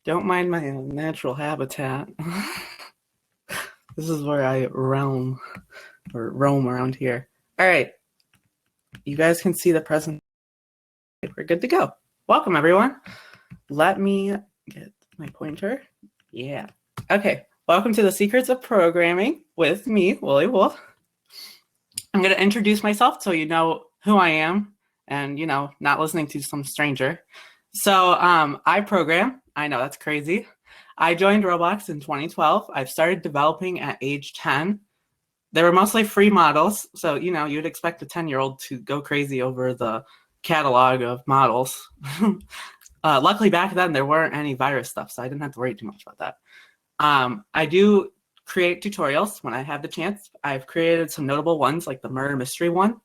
Don't mind my natural habitat. This is where I roam around here. All right, you guys can see the present. We're good to go. Welcome, everyone. Let me get my pointer. Yeah. Okay. Welcome to the Secrets of Programming with me, WooleyWool. I'm going to introduce myself so you know who I am and, not listening to some stranger. So I program. I know, that's crazy. I joined Roblox in 2012. I've started developing at age 10. They were mostly free models. So, you'd expect a 10-year-old to go crazy over the catalog of models. Luckily, back then, there weren't any virus stuff, so I didn't have to worry too much about that. I do create tutorials when I have the chance. I've created some notable ones, like the murder mystery one.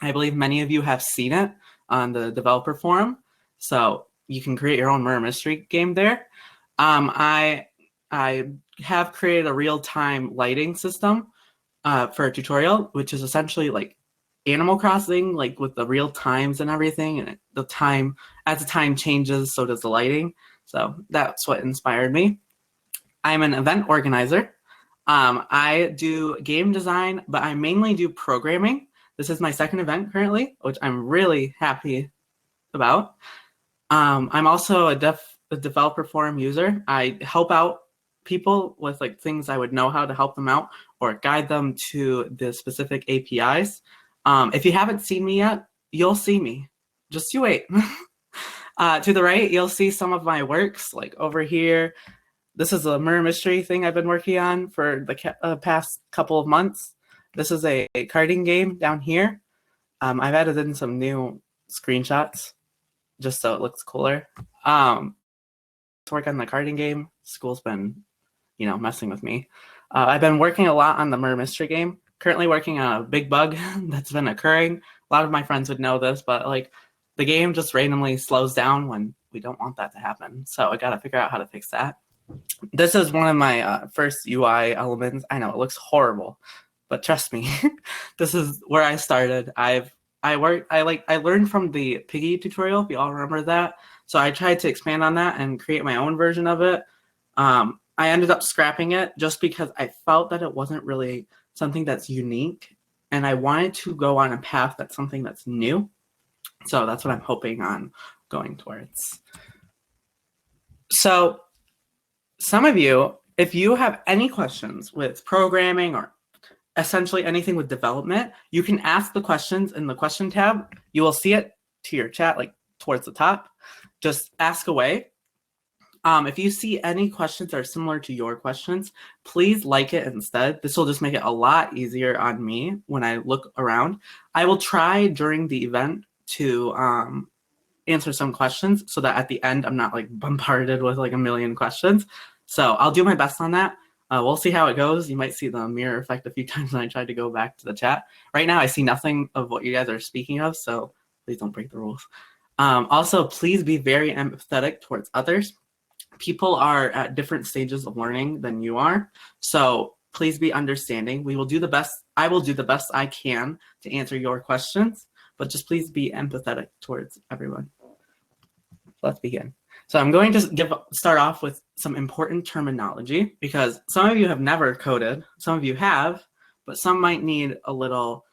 I believe many of you have seen it on the developer forum. So you can create your own murder mystery game there. I have created a real-time lighting system for a tutorial, which is essentially like Animal Crossing, like with the real times and everything. And the time, as the time changes, so does the lighting. So that's what inspired me. I'm an event organizer. I do game design, but I mainly do programming. This is my second event currently, which I'm really happy about. I'm also a developer forum user. I help out people with like things I would know how to help them out or guide them to the specific APIs. If you haven't seen me yet, you'll see me. Just you wait. To the right, you'll see some of my works, like over here. This is a murder mystery thing I've been working on for the past couple of months. This is a carding game down here. I've added in some new screenshots just so it looks cooler. To work on the carding game, school's been, messing with me. I've been working a lot on the murder mystery game. Currently working on a big bug that's been occurring. A lot of my friends would know this, but like the game just randomly slows down when we don't want that to happen. So I got to figure out how to fix that. This is one of my first UI elements. I know it looks horrible, but trust me, this is where I started. I learned from the Piggy tutorial, if you all remember that. So I tried to expand on that and create my own version of it. I ended up scrapping it just because I felt that it wasn't really something that's unique, and I wanted to go on a path that's something that's new. So that's what I'm hoping on going towards. So some of you, if you have any questions with programming or essentially anything with development, you can ask the questions in the question tab. You will see it to your chat, like towards the top. Just ask away. If you see any questions that are similar to your questions, please like it instead. This will just make it a lot easier on me when I look around. I will try during the event to answer some questions so that at the end I'm not like bombarded with like a million questions. So I'll do my best on that. We'll see how it goes. You might see the mirror effect a few times when I try to go back to the chat. Right now I see nothing of what you guys are speaking of, so please don't break the rules. Also, please be very empathetic towards others. People are at different stages of learning than you are, so please be understanding. We will do the best. I will do the best I can to answer your questions, but just please be empathetic towards everyone. Let's begin. So I'm going to start off with some important terminology because some of you have never coded, some of you have, but some might need a little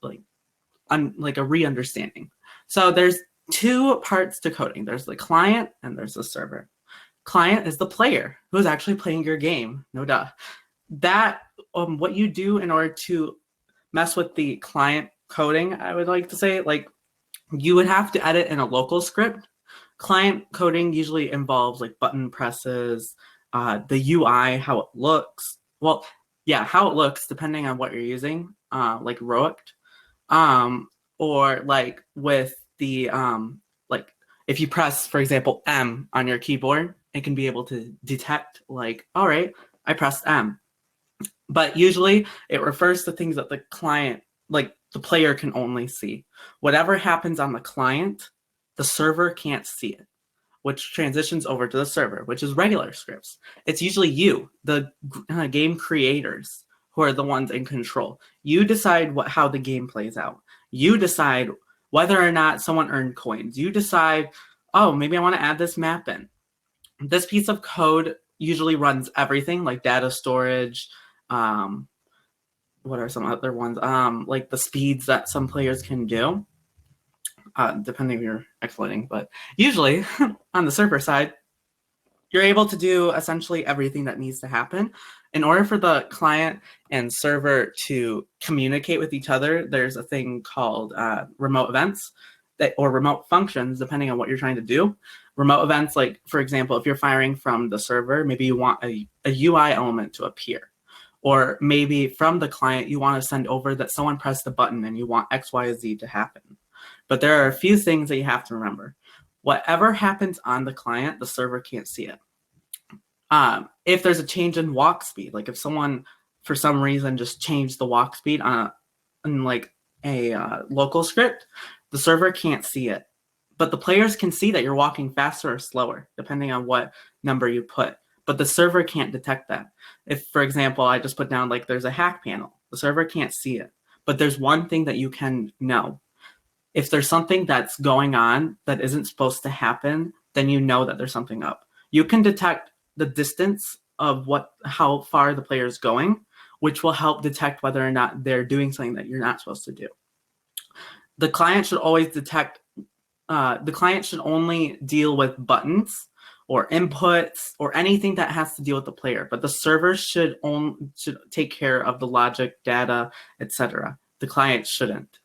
like a re-understanding. So there's two parts to coding. There's the client and there's the server. Client is the player who's actually playing your game, no duh. That what you do in order to mess with the client coding, I would like to say, like you would have to edit in a local script. Client coding usually involves like button presses, the UI, how it looks. Well, yeah, how it looks depending on what you're using, like Roict, or like with the like if you press, for example, M on your keyboard, it can be able to detect like, all right, I pressed M. But usually it refers to things that the client, like the player, can only see. Whatever happens on the client, the server can't see it, which transitions over to the server, which is regular scripts. It's usually you, the game creators, who are the ones in control. You decide how the game plays out. You decide whether or not someone earned coins. You decide, oh, maybe I want to add this map in. This piece of code usually runs everything like data storage. What are some other ones? Like the speeds that some players can do, depending if you're exploiting. But usually on the server side, you're able to do essentially everything that needs to happen. In order for the client and server to communicate with each other, there's a thing called remote events or remote functions, depending on what you're trying to do. Remote events, like, for example, if you're firing from the server, maybe you want a UI element to appear. Or maybe from the client, you want to send over that someone pressed the button and you want X, Y, Z to happen. But there are a few things that you have to remember. Whatever happens on the client, the server can't see it. If there's a change in walk speed, like if someone for some reason just changed the walk speed on like a local script, the server can't see it. But the players can see that you're walking faster or slower, depending on what number you put. But the server can't detect that. If, for example, I just put down like there's a hack panel, the server can't see it. But there's one thing that you can know. If there's something that's going on that isn't supposed to happen, then you know that there's something up. You can detect the distance of how far the player is going, which will help detect whether or not they're doing something that you're not supposed to do. The client should always detect, the client should only deal with buttons or inputs or anything that has to deal with the player, but the server should take care of the logic, data, etc. The client shouldn't.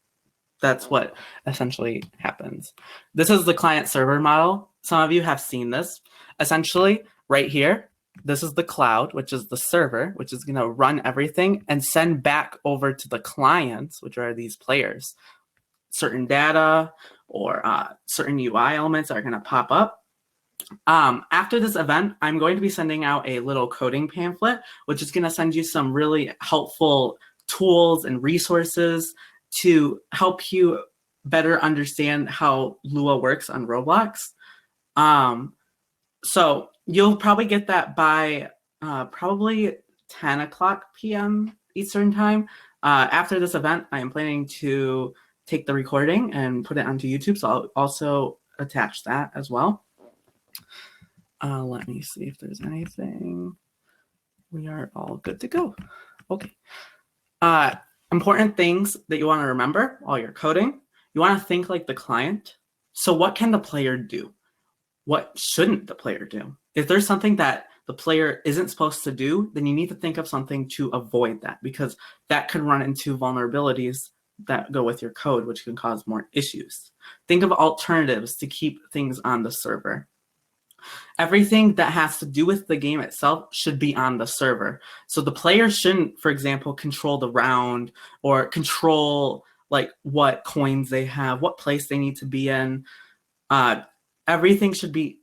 That's what essentially happens. This is the client-server model. Some of you have seen this. Essentially, right here, this is the cloud, which is the server, which is going to run everything and send back over to the clients, which are these players, certain data or certain UI elements are going to pop up. After this event, I'm going to be sending out a little coding pamphlet, which is going to send you some really helpful tools and resources to help you better understand how Lua works on Roblox. So you'll probably get that by probably 10 o'clock p.m. Eastern time. After this event, I am planning to take the recording and put it onto YouTube, so I'll also attach that as well. Let me see if there's anything. We are all good to go. Okay. Important things that you want to remember while you're coding. You want to think like the client. So what can the player do? What shouldn't the player do? If there's something that the player isn't supposed to do, then you need to think of something to avoid that, because that could run into vulnerabilities that go with your code, which can cause more issues. Think of alternatives to keep things on the server. Everything that has to do with the game itself should be on the server. So the player shouldn't, for example, control the round or control like what coins they have, what place they need to be in. Everything should be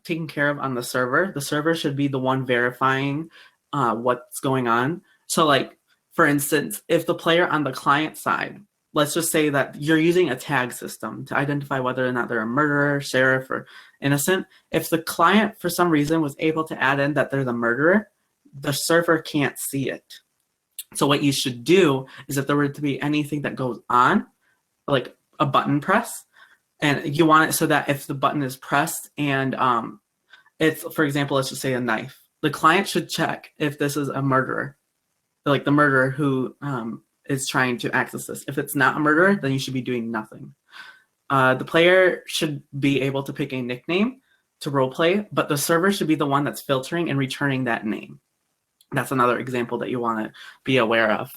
taken care of on the server. The server should be the one verifying what's going on. So like, for instance, if the player on the client side, let's just say that you're using a tag system to identify whether or not they're a murderer, sheriff, or innocent. If the client, for some reason, was able to add in that they're the murderer, the server can't see it. So what you should do is if there were to be anything that goes on, like a button press, and you want it so that if the button is pressed and it's, for example, let's just say a knife, the client should check if this is a murderer, like the murderer who is trying to access this. If it's not a murderer, then you should be doing nothing. The player should be able to pick a nickname to roleplay, but the server should be the one that's filtering and returning that name. That's another example that you want to be aware of.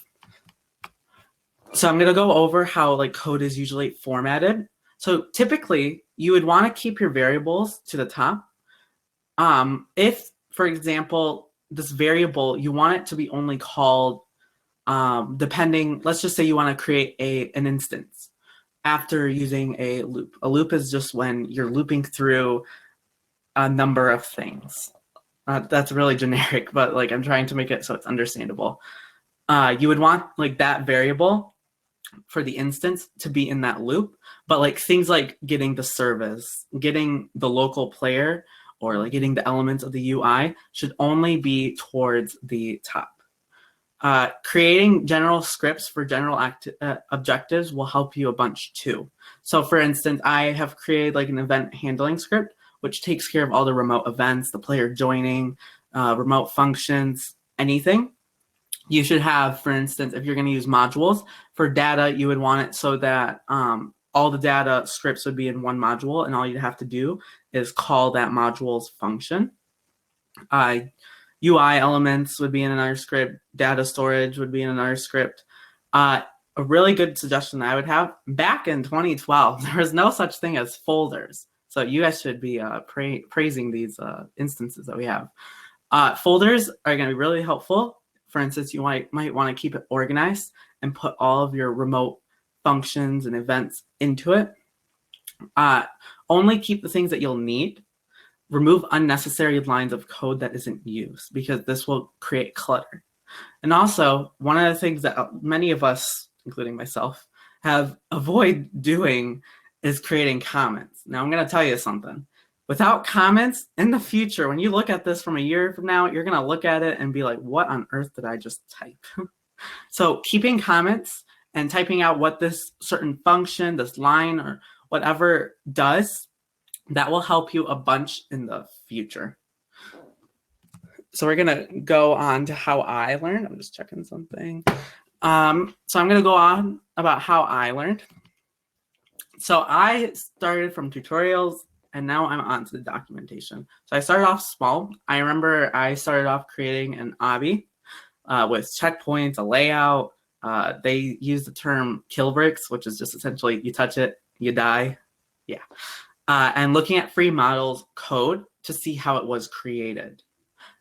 So I'm going to go over how like code is usually formatted. So typically, you would want to keep your variables to the top. If, for example, this variable, you want it to be only called depending, let's just say you want to create an instance after using a loop. A loop is just when you're looping through a number of things. That's really generic, but like I'm trying to make it so it's understandable. You would want like that variable for the instance to be in that loop, but like things like getting the service, getting the local player, or like getting the elements of the UI should only be towards the top. Creating general scripts for general objectives will help you a bunch too. So for instance, I have created like an event handling script which takes care of all the remote events, the player joining, remote functions, anything. You should have, for instance, if you're going to use modules for data, you would want it so that all the data scripts would be in one module, and all you'd have to do is call that module's function. UI elements would be in another script. Data storage would be in another script. A really good suggestion that I would have, back in 2012, there was no such thing as folders. So you guys should be praising these instances that we have. Folders are going to be really helpful. For instance, you might want to keep it organized and put all of your remote functions and events into it. Only keep the things that you'll need. Remove unnecessary lines of code that isn't used, because this will create clutter. And also, one of the things that many of us, including myself, have avoided doing is creating comments. Now, I'm going to tell you something. Without comments, in the future, when you look at this from a year from now, you're going to look at it and be like, what on earth did I just type? So keeping comments and typing out what this certain function, this line, or whatever does, that will help you a bunch in the future. So we're going to go on to how I learned. I'm just checking something. So I'm going to go on about how I learned. So I started from tutorials, and now I'm on to the documentation. So I started off small. I remember I started off creating an obby with checkpoints, a layout. They use the term kill bricks, which is just essentially you touch it, you die. Yeah. And looking at free models code to see how it was created.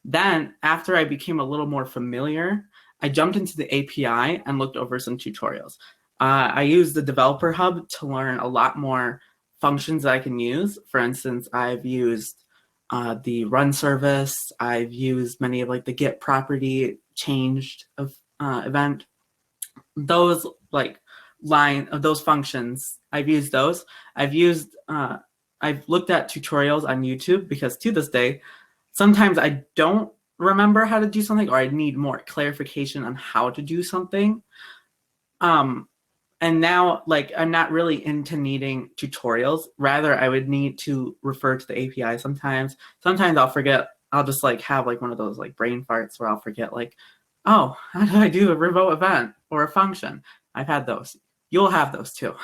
Then after I became a little more familiar, I jumped into the API and looked over some tutorials. I used the developer hub to learn a lot more functions that I can use. For instance, I've used the run service. I've used many of like the get property changed event. Those like line of those functions, I've used those. I've looked at tutorials on YouTube, because to this day, sometimes I don't remember how to do something, or I need more clarification on how to do something. And now, like, I'm not really into needing tutorials. Rather, I would need to refer to the API sometimes. Sometimes I'll forget. I'll just like have like one of those like brain farts where I'll forget like, oh, how do I do a remote event or a function? I've had those. You'll have those too.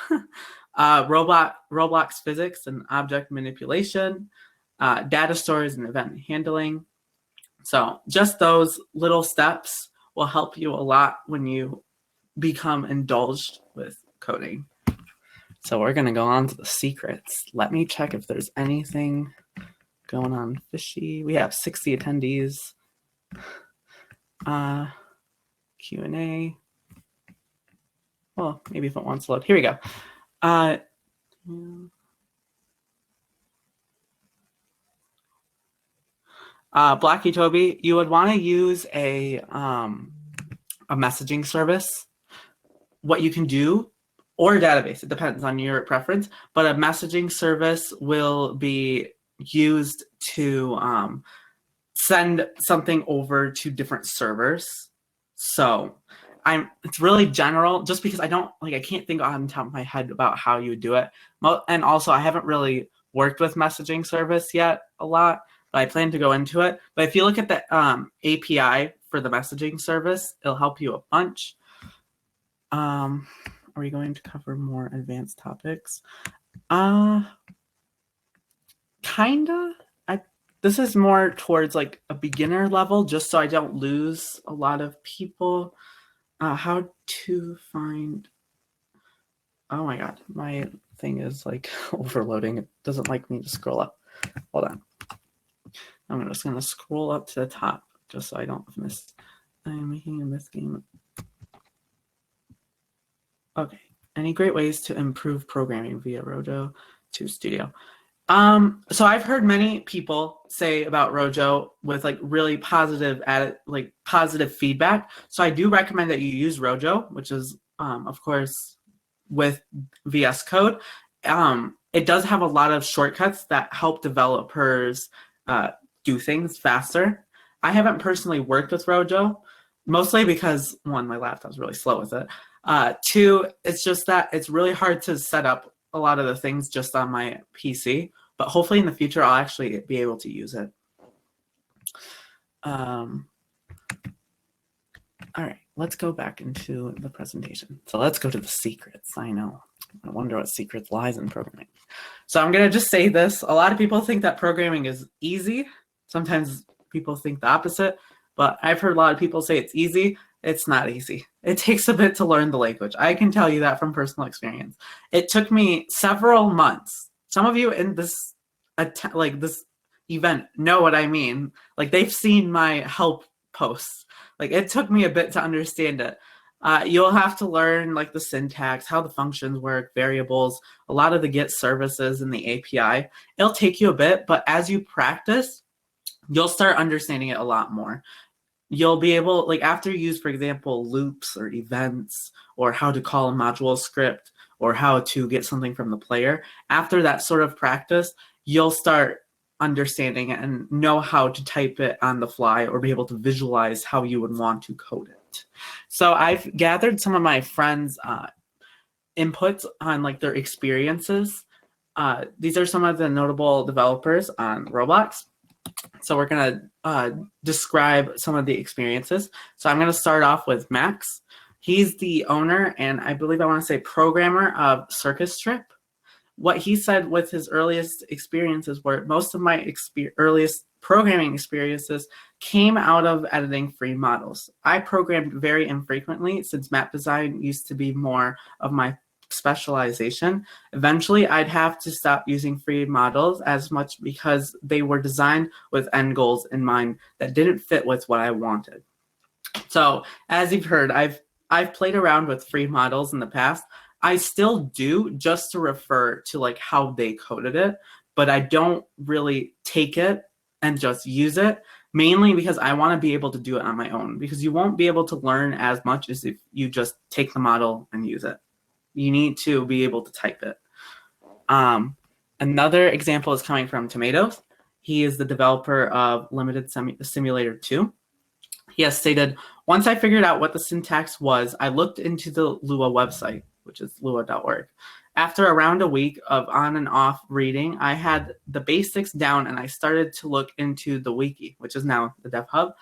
Roblox physics and object manipulation, data stores and event handling. So just those little steps will help you a lot when you become indulged with coding. So we're going to go on to the secrets. Let me check if there's anything going on fishy. We have 60 attendees. Q&A. Well, maybe if it wants to load. Here we go. Blacky Toby, you would want to use a messaging service. What you can do, or a database, it depends on your preference, but a messaging service will be used to send something over to different servers. So it's really general, just because I can't think on top of my head about how you would do it. And also, I haven't really worked with messaging service yet a lot, but I plan to go into it. But if you look at the API for the messaging service, it'll help you a bunch. Are we going to cover more advanced topics? Kinda. This is more towards like a beginner level, just so I don't lose a lot of people. How to find... Oh my god, my thing is like overloading. It doesn't like me to scroll up. Hold on. I'm just going to scroll up to the top just so I don't miss. I'm making a miss game. Okay. Any great ways to improve programming via Rojo to Studio? So I've heard many people say about Rojo with like really positive feedback. So I do recommend that you use Rojo, which is of course with VS Code. It does have a lot of shortcuts that help developers do things faster. I haven't personally worked with Rojo, mostly because one, my laptop's really slow with it. Two, it's just that it's really hard to set up a lot of the things just on my PC. but hopefully in the future I'll actually be able to use it. All right, let's go back into the presentation. So let's go to the secrets. I know. I wonder what secrets lies in programming. So I'm going to just say this. A lot of people think that programming is easy. Sometimes people think the opposite, but I've heard a lot of people say it's easy. It's not easy. It takes a bit to learn the language. I can tell you that from personal experience. It took me several months. Some of you in this event know what I mean. Like, they've seen my help posts. Like, it took me a bit to understand it. You'll have to learn like the syntax, how the functions work, variables, a lot of the get services and the API. It'll take you a bit, but as you practice, you'll start understanding it a lot more. You'll be able, like, after you use, for example, loops or events, or how to call a module script, or how to get something from the player, after that sort of practice, you'll start understanding it and know how to type it on the fly or be able to visualize how you would want to code it. So I've gathered some of my friends' inputs on like their experiences. These are some of the notable developers on Roblox. So we're going to describe some of the experiences. So I'm going to start off with Max. He's the owner and I believe I want to say programmer of Circus Trip. What he said with his earliest experiences were most of my earliest programming experiences came out of editing free models. I programmed very infrequently since map design used to be more of my specialization. Eventually, I'd have to stop using free models as much because they were designed with end goals in mind that didn't fit with what I wanted. So as you've heard, I've played around with free models in the past. I still do, just to refer to like how they coded it, but I don't really take it and just use it, mainly because I want to be able to do it on my own, because you won't be able to learn as much as if you just take the model and use it. You need to be able to type it. Another example is coming from Tomatoes. He is the developer of Limited Simulator 2. He has stated, once I figured out what the syntax was, I looked into the Lua website, which is lua.org. After around a week of on and off reading, I had the basics down and I started to look into the wiki, which is now the Dev Hub,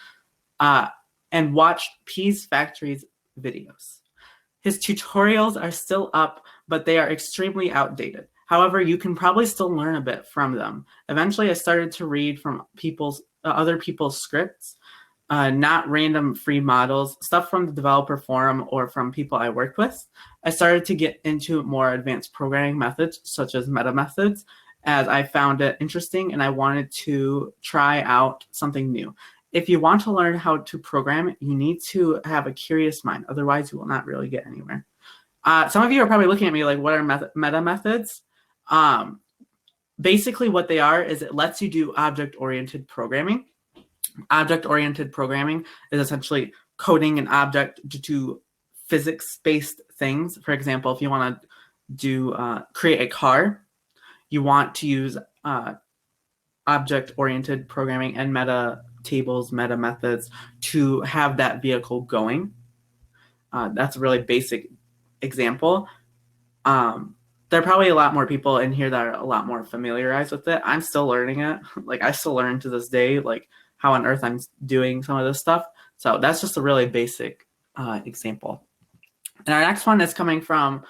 and watched P's Factory's videos. His tutorials are still up, but they are extremely outdated. However, you can probably still learn a bit from them. Eventually, I started to read from other people's scripts, not random free models, stuff from the developer forum or from people I worked with. I started to get into more advanced programming methods, such as meta methods, as I found it interesting and I wanted to try out something new. If you want to learn how to program, you need to have a curious mind. Otherwise, you will not really get anywhere. Some of you are probably looking at me like, what are meta methods? Basically, what they are is it lets you do object-oriented programming. Object-oriented programming is essentially coding an object to do physics-based things. For example, if you want to do create a car, you want to use object-oriented programming and meta tables, meta methods to have that vehicle going. That's a really basic example. There are probably a lot more people in here that are a lot more familiarized with it. I'm still learning it. Like, I still learn to this day, like how on earth I'm doing some of this stuff. So that's just a really basic example. And our next one is coming from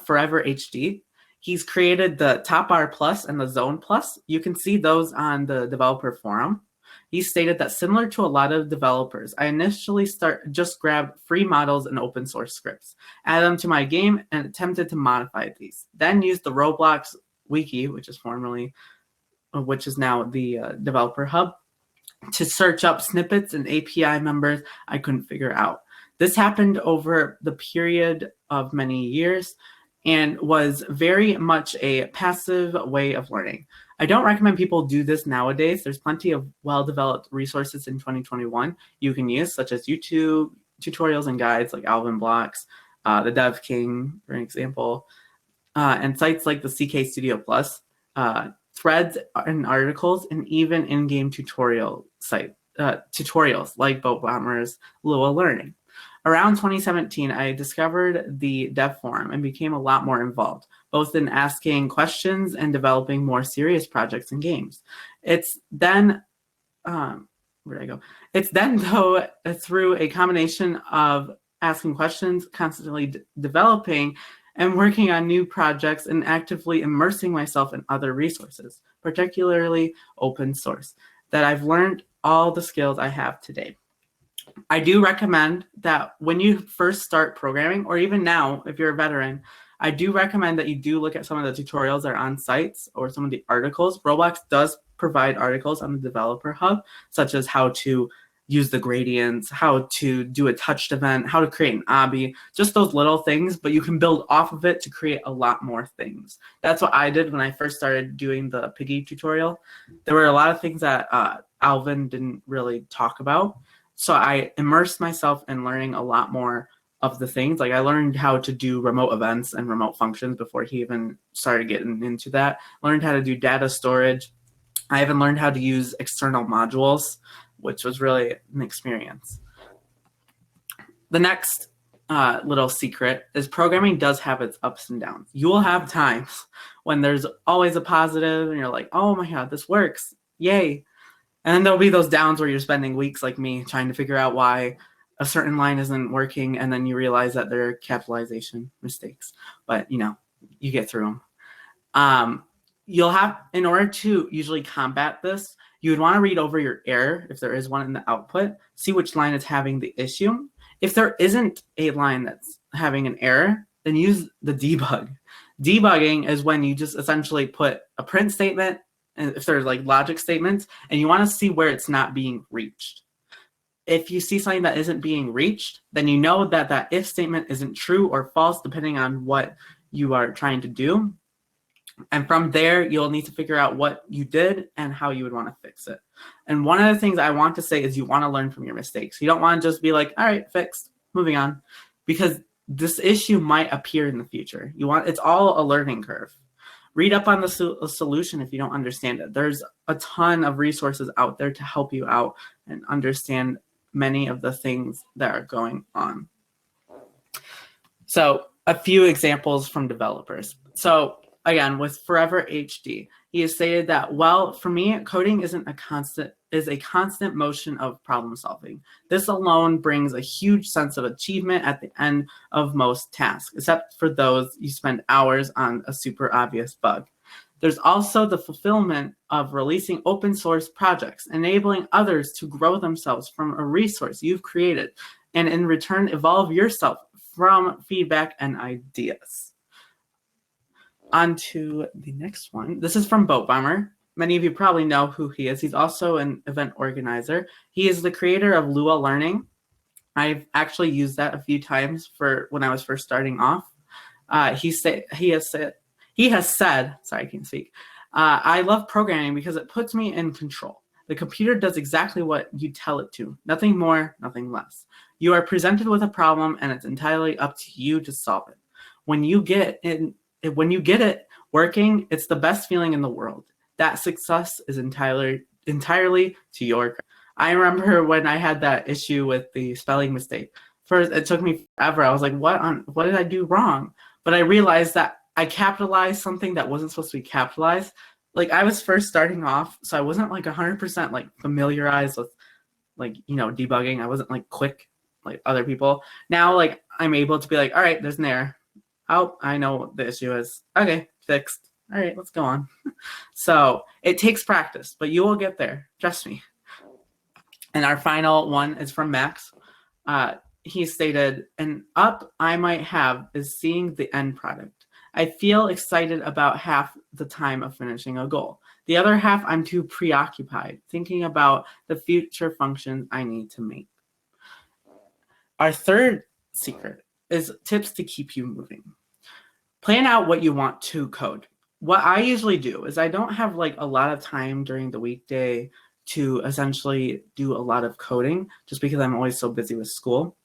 Forever HD. He's created the Top Bar Plus and the Zone Plus. You can see those on the developer forum. He stated that similar to a lot of developers, I initially just grabbed free models and open source scripts, added them to my game, and attempted to modify these. Then used the Roblox wiki, which is now the developer hub, to search up snippets and API members I couldn't figure out. This happened over the period of many years and was very much a passive way of learning. I don't recommend people do this nowadays. There's plenty of well-developed resources in 2021 you can use, such as YouTube tutorials and guides like Alvin Blocks, the Dev King, for example, and sites like the CK Studio Plus, threads and articles, and even in-game tutorials like Boat Bombers, Lua Learning. Around 2017, I discovered the Dev Forum and became a lot more involved, both in asking questions and developing more serious projects and games. It's then, where'd I go? It's then, though, through a combination of asking questions, constantly developing, and working on new projects and actively immersing myself in other resources, particularly open source, that I've learned all the skills I have today. I do recommend that when you first start programming, or even now, if you're a veteran, I do recommend that you do look at some of the tutorials that are on sites or some of the articles. Roblox does provide articles on the developer hub, such as how to use the gradients, how to do a touched event, how to create an obby, just those little things, but you can build off of it to create a lot more things. That's what I did when I first started doing the Piggy tutorial. There were a lot of things that Alvin didn't really talk about. So I immersed myself in learning a lot more of the things. Like I learned how to do remote events and remote functions before he even started getting into that. Learned how to do data storage. I even learned how to use external modules, which was really an experience. The next little secret is programming does have its ups and downs. You will have times when there's always a positive and you're like, oh my God, this works. Yay. And then there'll be those downs where you're spending weeks like me trying to figure out why a certain line isn't working, and then you realize that they're capitalization mistakes. But, you know, you get through them. You'll have, in order to usually combat this, you would want to read over your error if there is one in the output, see which line is having the issue. If there isn't a line that's having an error, then use the debug. Debugging is when you just essentially put a print statement, and if there's like logic statements, and you want to see where it's not being reached. If you see something that isn't being reached, then you know that that if statement isn't true or false, depending on what you are trying to do. And from there, you'll need to figure out what you did and how you would want to fix it. And one of the things I want to say is you want to learn from your mistakes. You don't want to just be like, all right, fixed, moving on, because this issue might appear in the future. It's all a learning curve. Read up on the solution if you don't understand it. There's a ton of resources out there to help you out and understand many of the things that are going on. So a few examples from developers. So again, with Forever HD, he has stated that, well, for me, coding is a constant motion of problem solving. This alone brings a huge sense of achievement at the end of most tasks, except for those you spend hours on a super obvious bug. There's also the fulfillment of releasing open source projects, enabling others to grow themselves from a resource you've created, and in return, evolve yourself from feedback and ideas. On to the next one. This is from Boat Bomber. Many of you probably know who he is. He's also an event organizer. He is the creator of Lua Learning. I've actually used that a few times for when I was first starting off. He has said, sorry, I can't speak. I love programming because it puts me in control. The computer does exactly what you tell it to. Nothing more, nothing less. You are presented with a problem and it's entirely up to you to solve it. When you get it working, it's the best feeling in the world. That success is entirely to your credit. I remember when I had that issue with the spelling mistake. First, it took me forever. I was like, what did I do wrong? But I realized that I capitalized something that wasn't supposed to be capitalized. Like I was first starting off, so I wasn't like 100% like familiarized with like, you know, debugging. I wasn't like quick like other people. Now, like I'm able to be like, all right, there's an error. Oh, I know what the issue is. Okay, fixed. All right, let's go on. So it takes practice, but you will get there. Trust me. And our final one is from Max. He stated, an up I might have is seeing the end product. I feel excited about half the time of finishing a goal. The other half, I'm too preoccupied thinking about the future functions I need to make. Our third secret is tips to keep you moving. Plan out what you want to code. What I usually do is I don't have like a lot of time during the weekday to essentially do a lot of coding just because I'm always so busy with school.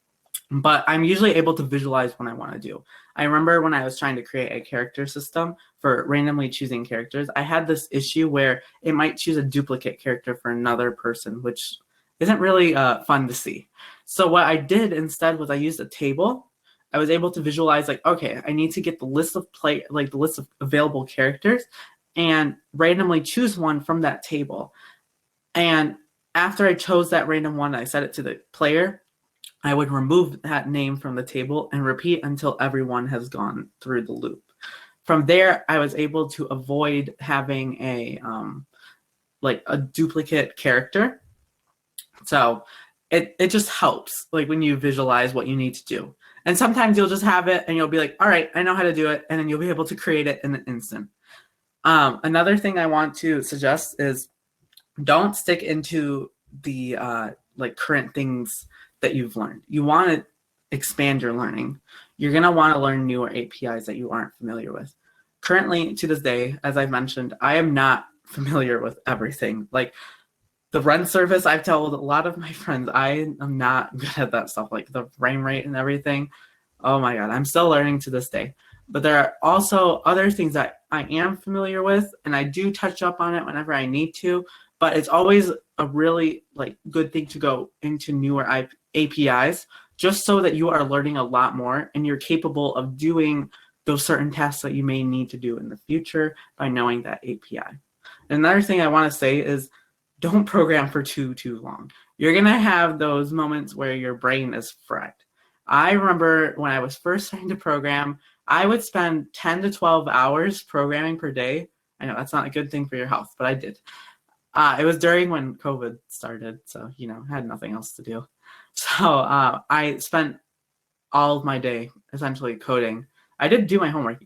But I'm usually able to visualize what I want to do. I remember when I was trying to create a character system for randomly choosing characters, I had this issue where it might choose a duplicate character for another person, which isn't really fun to see. So what I did instead was I used a table I was able to visualize like, okay, I need to get the list of the list of available characters and randomly choose one from that table. And after I chose that random one, I set it to the player, I would remove that name from the table and repeat until everyone has gone through the loop. From there, I was able to avoid having a duplicate character. So it just helps, like when you visualize what you need to do. And sometimes you'll just have it and you'll be like, all right, I know how to do it. And then you'll be able to create it in an instant. Another thing I want to suggest is don't stick into the current things that you've learned. You want to expand your learning. You're going to want to learn newer APIs that you aren't familiar with. Currently, to this day, as I've mentioned, I am not familiar with everything. Like the run service, I've told a lot of my friends, I am not good at that stuff, like the frame rate and everything. Oh my God, I'm still learning to this day. But there are also other things that I am familiar with, and I do touch up on it whenever I need to, but it's always a really good thing to go into newer APIs just so that you are learning a lot more and you're capable of doing those certain tasks that you may need to do in the future by knowing that API. Another thing I want to say is don't program for too long. You're going to have those moments where your brain is fried. I remember when I was first starting to program, I would spend 10 to 12 hours programming per day. I know that's not a good thing for your health, but I did. It was during when COVID started, so, I had nothing else to do. So I spent all of my day essentially coding. I did do my homework,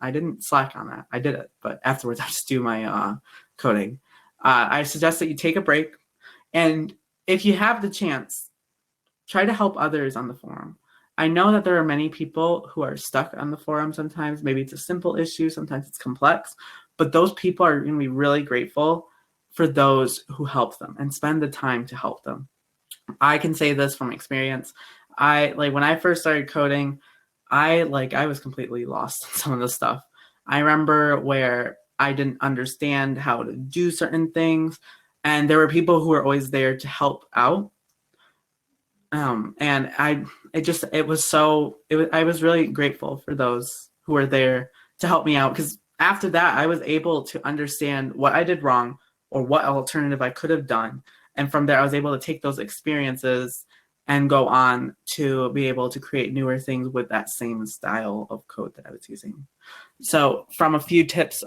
I didn't slack on that. I did it, but afterwards I just do my coding. I suggest that you take a break, and if you have the chance, try to help others on the forum. I know that there are many people who are stuck on the forum sometimes. Maybe it's a simple issue, sometimes it's complex, but those people are going to be really grateful for those who help them and spend the time to help them. I can say this from experience. When I first started coding, I was completely lost in some of the stuff. I remember where I didn't understand how to do certain things, and there were people who were always there to help out. And I was really grateful for those who were there to help me out, because after that, I was able to understand what I did wrong or what alternative I could have done. And from there, I was able to take those experiences and go on to be able to create newer things with that same style of code that I was using. So from a few tips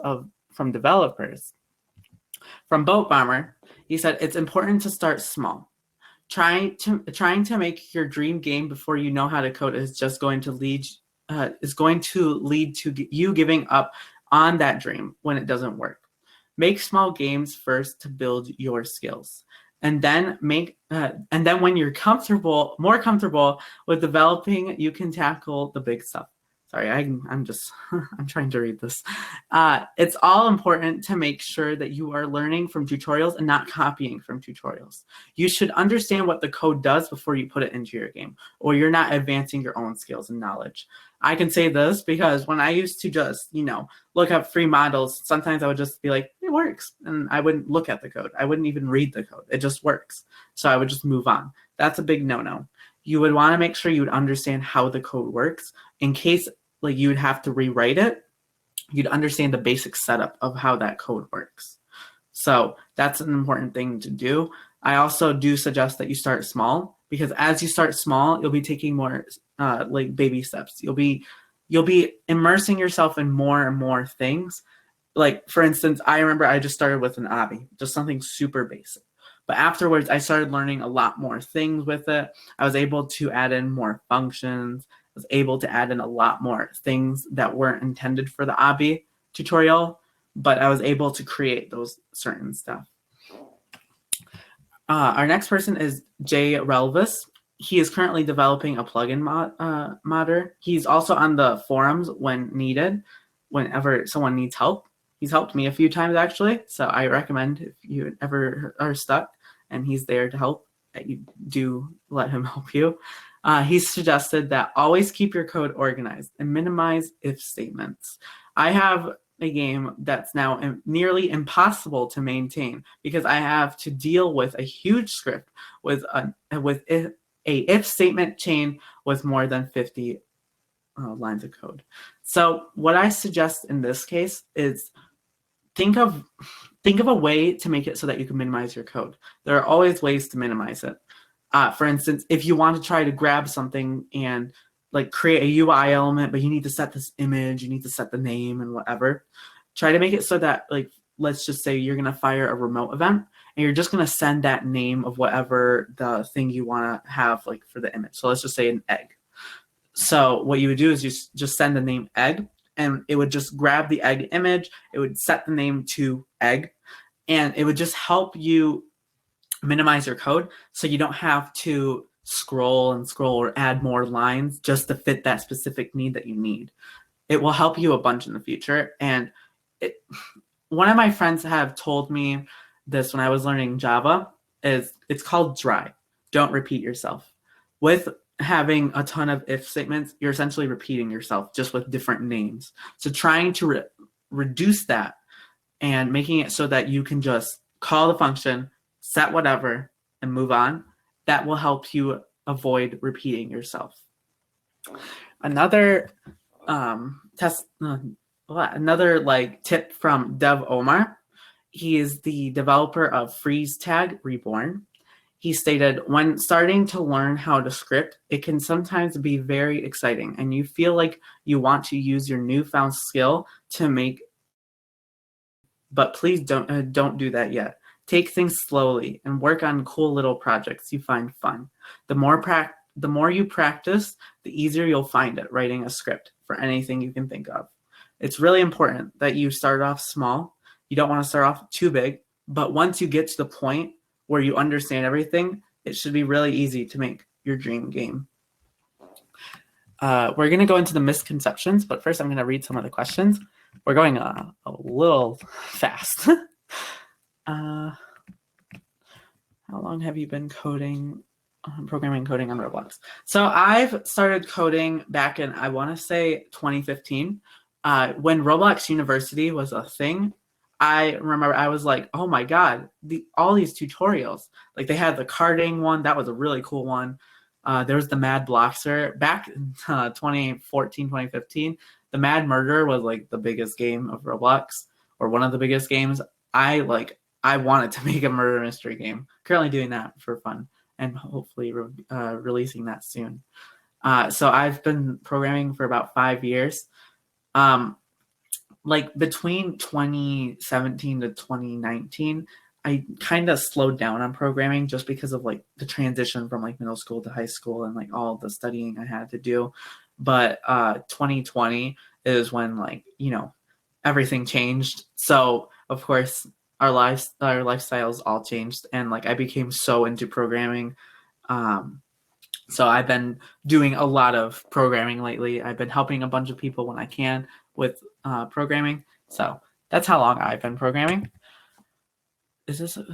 from developers, from Boat Bomber, he said, it's important to start small. Trying to make your dream game before you know how to code is just going to lead to you giving up on that dream when it doesn't work. Make small games first to build your skills, and then when you're more comfortable with developing, you can tackle the big stuff. Sorry, I'm trying to read this. It's all important to make sure that you are learning from tutorials and not copying from tutorials. You should understand what the code does before you put it into your game, or you're not advancing your own skills and knowledge. I can say this because when I used to just, look up free models, sometimes I would just be like, it works. And I wouldn't look at the code. I wouldn't even read the code. It just works. So I would just move on. That's a big no-no. You would want to make sure you would understand how the code works in case you would have to rewrite it. You'd understand the basic setup of how that code works. So that's an important thing to do. I also do suggest that you start small, because as you start small, you'll be taking more baby steps. You'll be immersing yourself in more and more things. Like, for instance, I remember I just started with an obby, just something super basic. But afterwards, I started learning a lot more things with it. I was able to add in more functions. I was able to add in a lot more things that weren't intended for the obby tutorial, but I was able to create those certain stuff. Our next person is Jay Relvis. He is currently developing a plugin modder. He's also on the forums when needed, whenever someone needs help. He's helped me a few times, actually, so I recommend if you ever are stuck and he's there to help, that you do let him help you. He's suggested that always keep your code organized and minimize if statements. I have a game that's now nearly impossible to maintain because I have to deal with a huge script with a if statement chain with more than 50 lines of code. So what I suggest in this case is think of a way to make it so that you can minimize your code. There are always ways to minimize it. For instance, if you want to try to grab something and like create a UI element, but you need to set this image, you need to set the name and whatever, try to make it so that, like, let's just say you're going to fire a remote event and you're just going to send that name of whatever the thing you want to have, like, for the image. So let's just say an egg. So what you would do is you just send the name egg, and it would just grab the egg image. It would set the name to egg, and it would just help you minimize your code so you don't have to scroll and scroll or add more lines just to fit that specific need that you need. It will help you a bunch in the future. And one of my friends have told me this when I was learning Java is it's called dry. Don't repeat yourself. With having a ton of if statements, you're essentially repeating yourself just with different names. So trying to reduce that and making it so that you can just call the function, set whatever, and move on, that will help you avoid repeating yourself. Another tip from Dev Omar. He is the developer of Freeze Tag Reborn. He stated, when starting to learn how to script, it can sometimes be very exciting and you feel like you want to use your newfound skill to make, but please don't do that yet. Take things slowly and work on cool little projects you find fun. The more you practice, the easier you'll find it writing a script for anything you can think of. It's really important that you start off small. You don't want to start off too big, but once you get to the point where you understand everything, it should be really easy to make your dream game. We're going to go into the misconceptions, but first I'm going to read some of the questions. We're going a little fast. How long have you been programming coding on Roblox? So I've started coding back in, I want to say 2015. When Roblox University was a thing, I remember I was like, oh my God, all these tutorials. Like they had the carding one. That was a really cool one. There was the Mad Bloxer. Back in 2014, 2015, the Mad Murderer was like the biggest game of Roblox, or one of the biggest games. I wanted to make a murder mystery game. Currently doing that for fun and hopefully releasing that soon. So I've been programming for about 5 years. Like between 2017 to 2019, I kind of slowed down on programming just because of like the transition from like middle school to high school and like all the studying I had to do. But 2020 is when, like, you know, everything changed. So of course our lifestyles all changed, and like I became so into programming. So I've been doing a lot of programming lately. I've been helping a bunch of people when I can with programming. So that's how long I've been programming. What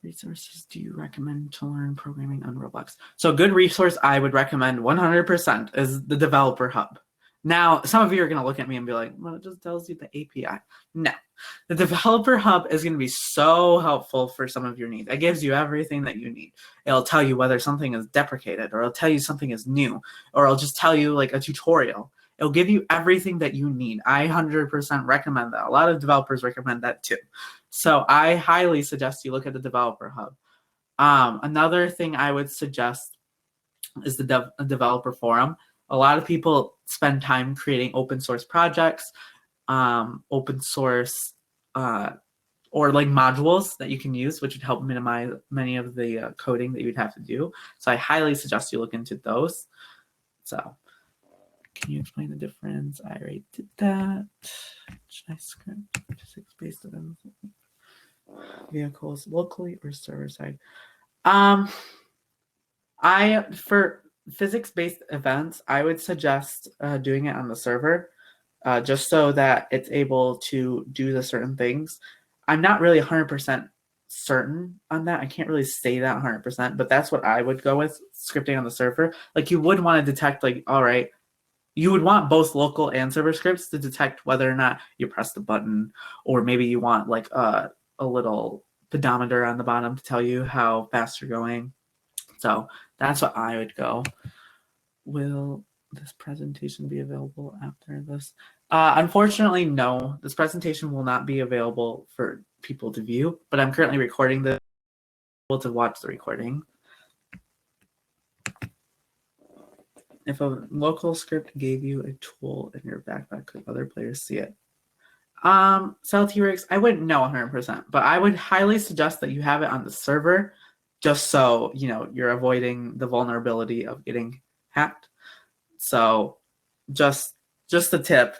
resources do you recommend to learn programming on Roblox? So a good resource I would recommend 100% is the Developer Hub. Now, some of you are going to look at me and be like, well, it just tells you the API. No. The Developer Hub is going to be so helpful for some of your needs. It gives you everything that you need. It'll tell you whether something is deprecated, or it'll tell you something is new, or it'll just tell you like a tutorial. It'll give you everything that you need. I 100% recommend that. A lot of developers recommend that too. So I highly suggest you look at the Developer Hub. Another thing I would suggest is the Developer Forum. A lot of people spend time creating open source projects, open source or like modules that you can use, which would help minimize many of the coding that you'd have to do. So I highly suggest you look into those. So can you explain the difference? I already did that. Should I script physics-based events? Vehicles locally or server side? For physics-based events, I would suggest doing it on the server, just so that it's able to do the certain things. I'm not really 100% certain on that. I can't really say that 100%, but that's what I would go with, scripting on the server. Like you would want to detect, like, all right, you would want both local and server scripts to detect whether or not you press the button, or maybe you want like a little pedometer on the bottom to tell you how fast you're going. So that's what I would go. Will this presentation be available after this? Unfortunately, no. This presentation will not be available for people to view, but I'm currently recording this to watch the recording. If a local script gave you a tool in your backpack, could other players see it? Cell T-Rex, I wouldn't know 100%, but I would highly suggest that you have it on the server just so, you know, you're avoiding the vulnerability of getting hacked. So just a tip,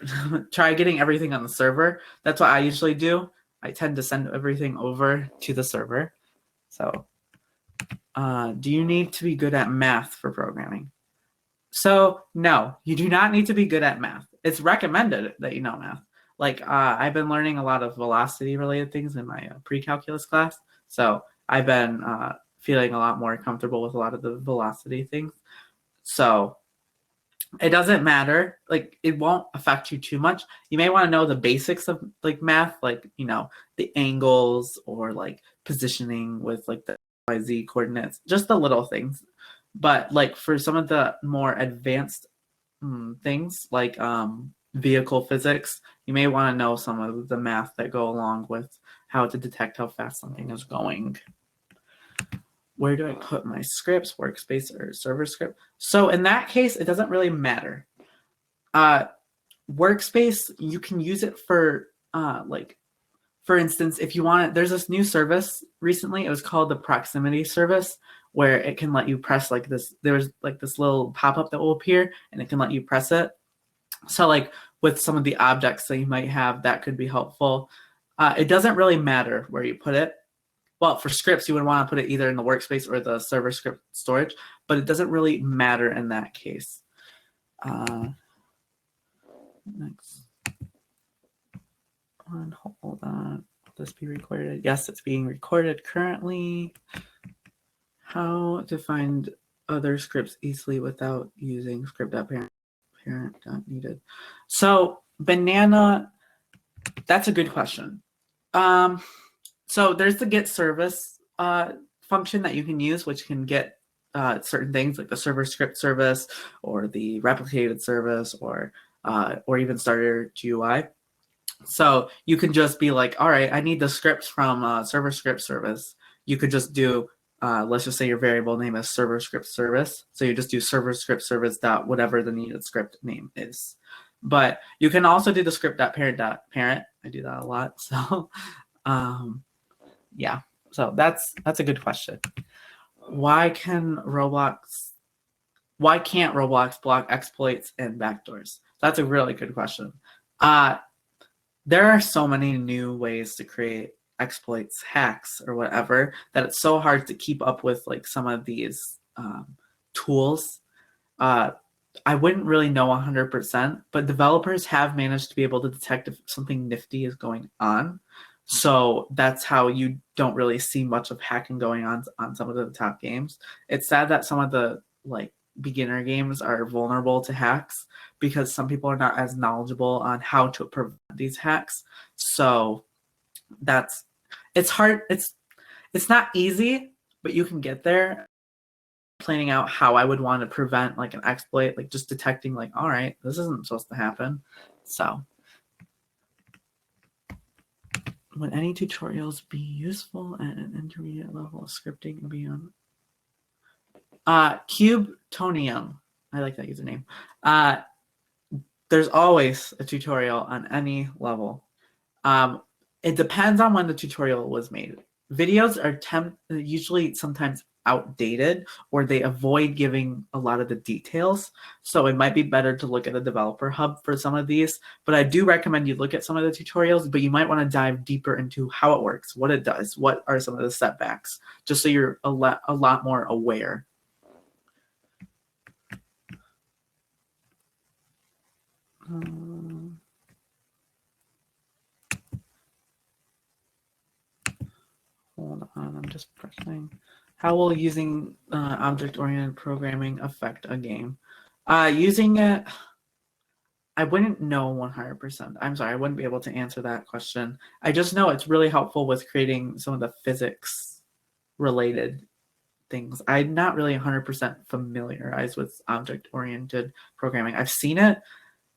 try getting everything on the server. That's what I usually do. I tend to send everything over to the server. So do you need to be good at math for programming? So no, you do not need to be good at math. It's recommended that you know math. Like I've been learning a lot of velocity related things in my pre-calculus class. So I've been feeling a lot more comfortable with a lot of the velocity things. So it doesn't matter. Like it won't affect you too much. You may want to know the basics of like math, like, you know, the angles or like positioning with like the YZ coordinates, just the little things. But like for some of the more advanced things like vehicle physics, you may want to know some of the math that go along with how to detect how fast something is going. Where do I put my scripts, workspace or server script? So in that case, it doesn't really matter. Workspace, you can use it for like, for instance, if you want it, there's this new service recently. It was called the proximity service, where it can let you press like this. There's like this little pop-up that will appear and it can let you press it. So like with some of the objects that you might have, that could be helpful. It doesn't really matter where you put it. Well, for scripts, you would want to put it either in the workspace or the server script storage, but it doesn't really matter in that case. Next one, hold on. Will this be recorded? Yes, it's being recorded currently. How to find other scripts easily without using script.parent needed. So banana, that's a good question. So there's the get service function that you can use, which can get certain things like the server script service or the replicated service or even starter GUI. So you can just be like, all right, I need the scripts from server script service. You could just do, let's just say your variable name is server script service. So you just do server script service dot whatever the needed script name is. But you can also do the script.parent. I do that a lot. So yeah, so that's a good question. Why can't Roblox block exploits and backdoors? That's a really good question. There are so many new ways to create exploits, hacks, or whatever, that it's so hard to keep up with like some of these tools. I wouldn't really know 100%, but developers have managed to be able to detect if something nifty is going on. So that's how you don't really see much of hacking going on some of the top games. It's sad that some of the like beginner games are vulnerable to hacks because some people are not as knowledgeable on how to prevent these hacks. So it's hard. It's not easy, but you can get there. Planning out how I would want to prevent like an exploit, like just detecting like, all right, this isn't supposed to happen. So would any tutorials be useful at an intermediate level of scripting and beyond? Cubetonium, I like that username. There's always a tutorial on any level. It depends on when the tutorial was made. Videos are usually sometimes outdated, or they avoid giving a lot of the details. So it might be better to look at the developer hub for some of these, but I do recommend you look at some of the tutorials, but you might want to dive deeper into how it works, what it does, what are some of the setbacks, just so you're a lot more aware. Hold on, I'm just pressing. How will using object-oriented programming affect a game? Using it, I wouldn't know 100%. I'm sorry, I wouldn't be able to answer that question. I just know it's really helpful with creating some of the physics-related things. I'm not really 100% familiarized with object-oriented programming. I've seen it,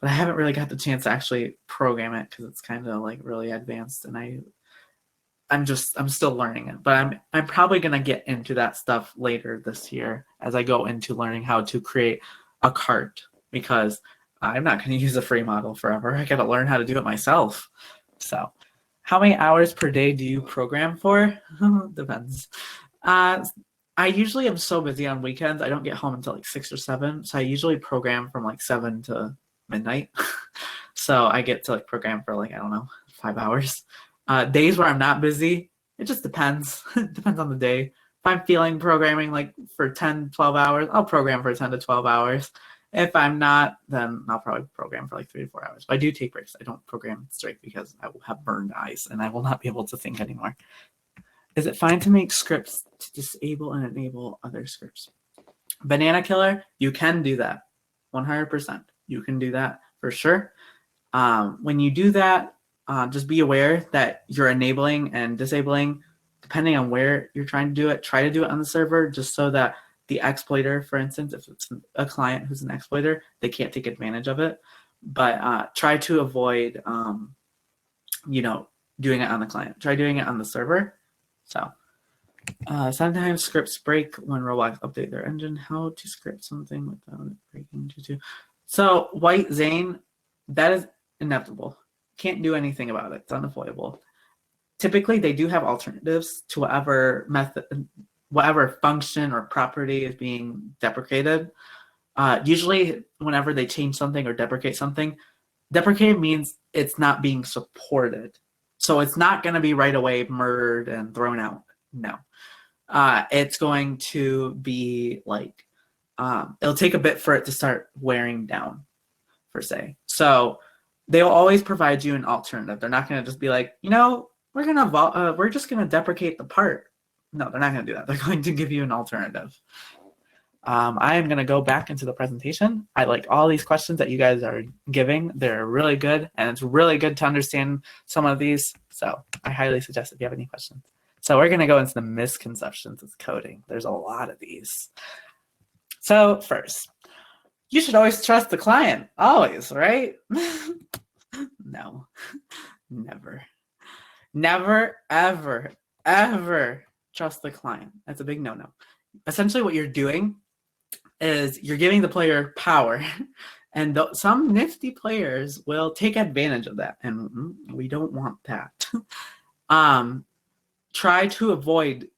but I haven't really got the chance to actually program it because it's kind of like really advanced, and I'm still learning it. But I'm probably gonna get into that stuff later this year as I go into learning how to create a cart, because I'm not gonna use a free model forever. I gotta learn how to do it myself. So, how many hours per day do you program for? Depends. I usually am so busy on weekends. I don't get home until like 6 or 7. So I usually program from like 7 to midnight. So I get to like program for like, I don't know, 5 hours. Days where I'm not busy, it just depends. It depends on the day. If I'm feeling programming like for 10, 12 hours, I'll program for 10 to 12 hours. If I'm not, then I'll probably program for like 3 to 4 hours. But I do take breaks. I don't program straight because I will have burned eyes and I will not be able to think anymore. Is it fine to make scripts to disable and enable other scripts? Banana Killer, you can do that. 100%. You can do that for sure. When you do that, just be aware that you're enabling and disabling, depending on where you're trying to do it. Try to do it on the server just so that the exploiter, for instance, if it's a client who's an exploiter, they can't take advantage of it. But try to avoid, doing it on the client. Try doing it on the server. So sometimes scripts break when Roblox update their engine. How to script something without it breaking? So White Zane, that is inevitable. Can't do anything about it. It's unavoidable. Typically, they do have alternatives to whatever method, whatever function or property is being deprecated. Usually, whenever they change something or deprecate something, deprecate means it's not being supported. So it's not going to be right away murdered and thrown out. No. It's going to be like, it'll take a bit for it to start wearing down, per se. So they'll always provide you an alternative. They're not going to just be like, we're just going to deprecate the part. No, they're not going to do that. They're going to give you an alternative. I am going to go back into the presentation. I like all these questions that you guys are giving. They're really good, and it's really good to understand some of these. So I highly suggest if you have any questions. So we're going to go into the misconceptions of coding. There's a lot of these. So first, you should always trust the client. Always, right? No, never. Never, ever, ever trust the client. That's a big no-no. Essentially what you're doing is you're giving the player power, and some nifty players will take advantage of that, and we don't want that. Try to avoid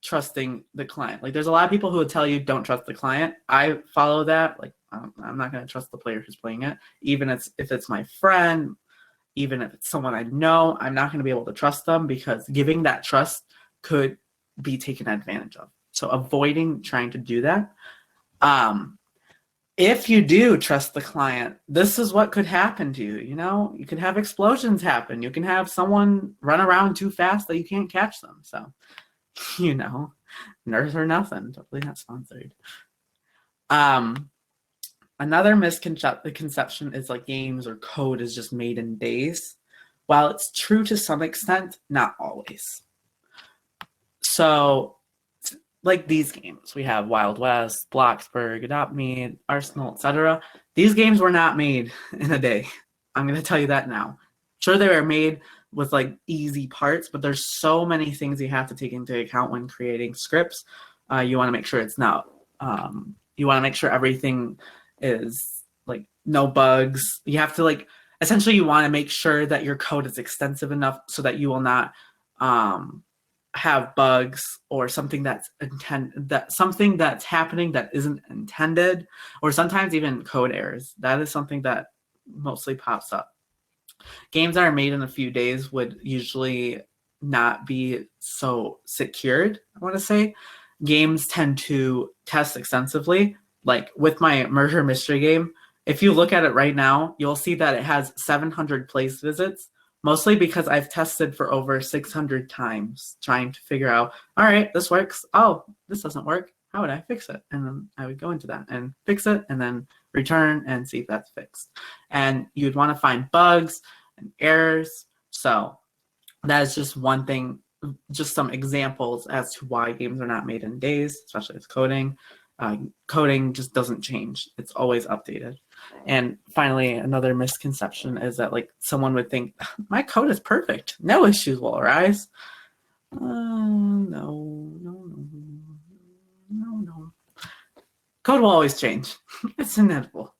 trusting the client. Like, there's a lot of people who would tell you don't trust the client. I follow that. Like, I'm not going to trust the player who's playing it, even if it's my friend, even if it's someone I know. I'm not going to be able to trust them because giving that trust could be taken advantage of. So avoiding trying to do that. If you do trust the client, this is what could happen to you. You could have explosions happen. You can have someone run around too fast that you can't catch them. So, nerds or nothing. Totally not sponsored. Another misconception is like games or code is just made in days. While it's true to some extent, not always. So, like these games, we have Wild West, Bloxburg, Adopt Me, Arsenal, etc. These games were not made in a day. I'm going to tell you that now. Sure, they were made with like easy parts, but there's so many things you have to take into account when creating scripts. You want to make sure it's not. You want to make sure everything is like no bugs. You have to essentially you want to make sure that your code is extensive enough so that you will not have bugs or something that's happening that isn't intended, or sometimes even code errors. That is something that mostly pops up. Games that are made in a few days would usually not be so secured, I want to say. Games tend to test extensively. Like with my murder mystery game, if you look at it right now, you'll see that it has 700 place visits, mostly because I've tested for over 600 times trying to figure out, all right, this works. Oh, this doesn't work. How would I fix it? And then I would go into that and fix it and then return and see if that's fixed. And you'd want to find bugs and errors. So that is just one thing just some examples as to why games are not made in days, especially with coding. Coding just doesn't change. It's always updated. And finally, another misconception is that like someone would think, my code is perfect. No issues will arise. No. Code will always change. It's inevitable.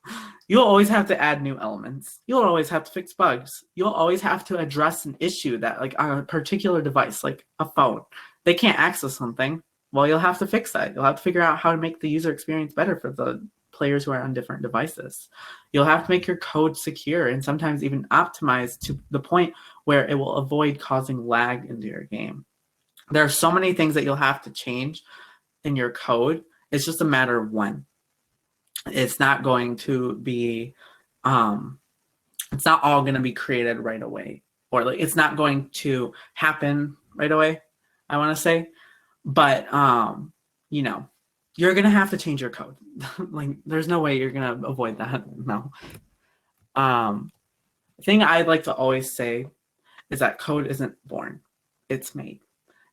You'll always have to add new elements. You'll always have to fix bugs. You'll always have to address an issue that, like, on a particular device, like a phone, they can't access something. Well, you'll have to fix that. You'll have to figure out how to make the user experience better for the players who are on different devices. You'll have to make your code secure and sometimes even optimized to the point where it will avoid causing lag into your game. There are so many things that you'll have to change in your code. It's just a matter of when. It's not going to be, it's not all going to be created right away, or like it's not going to happen right away, I want to say. But, you know, you're going to have to change your code. Like, there's no way you're going to avoid that. No. The thing I'd like to always say is that code isn't born. It's made.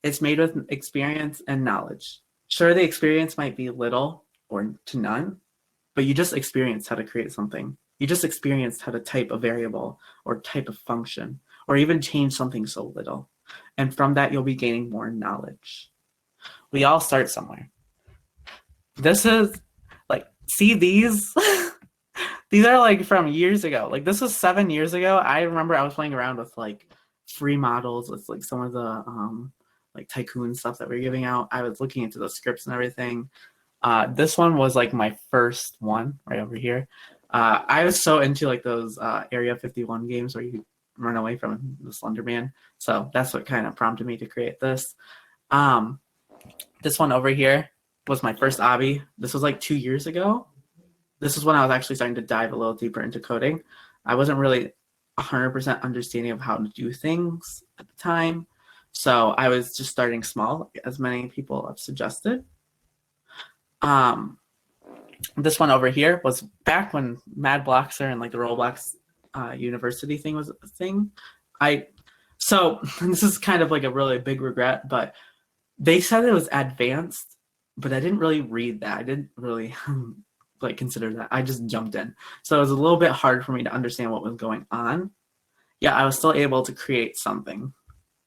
It's made with experience and knowledge. Sure, the experience might be little or to none, but you just experienced how to create something. You just experienced how to type a variable or type a function or even change something so little. And from that, you'll be gaining more knowledge. We all start somewhere. This is like, see these? These are like from years ago. Like this was 7 years ago. I remember I was playing around with like free models with like some of the like tycoon stuff that we were giving out. I was looking into the scripts and everything. This one was like my first one right over here. I was so into like those Area 51 games where you run away from the Slender Man. So that's what kind of prompted me to create this. This one over here was my first obby. This was like 2 years ago. This is when I was actually starting to dive a little deeper into coding. I wasn't really 100% understanding of how to do things at the time. So I was just starting small, as many people have suggested. This one over here was back when Mad Bloxer and like the Roblox university thing was a thing. So this is kind of like a really big regret, but they said it was advanced, but I didn't really read that. I didn't really like consider that. I just jumped in. So it was a little bit hard for me to understand what was going on. Yeah, I was still able to create something.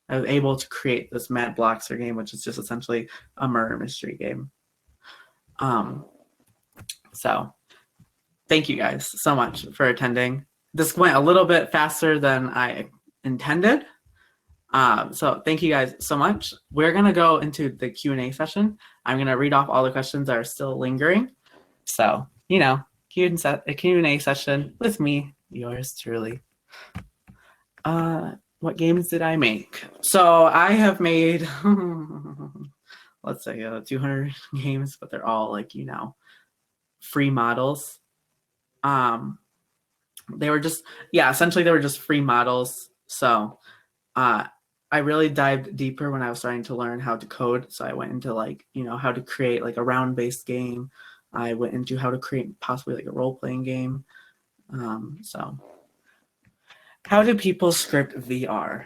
I was able to create this Mad Bloxer game, which is just essentially a murder mystery game. So thank you guys so much for attending. This went a little bit faster than I intended. So thank you guys so much. We're going to go into the Q&A session. I'm going to read off all the questions that are still lingering. So, you know, a Q&A session with me, yours truly. What games did I make? So I have made, let's say 200 games, but they're all like, you know, free models. They were just, essentially they were just free models. So I really dived deeper when I was starting to learn how to code. So I went into like, you know, how to create like a round-based game. I went into how to create possibly like a role-playing game. So how do people script VR?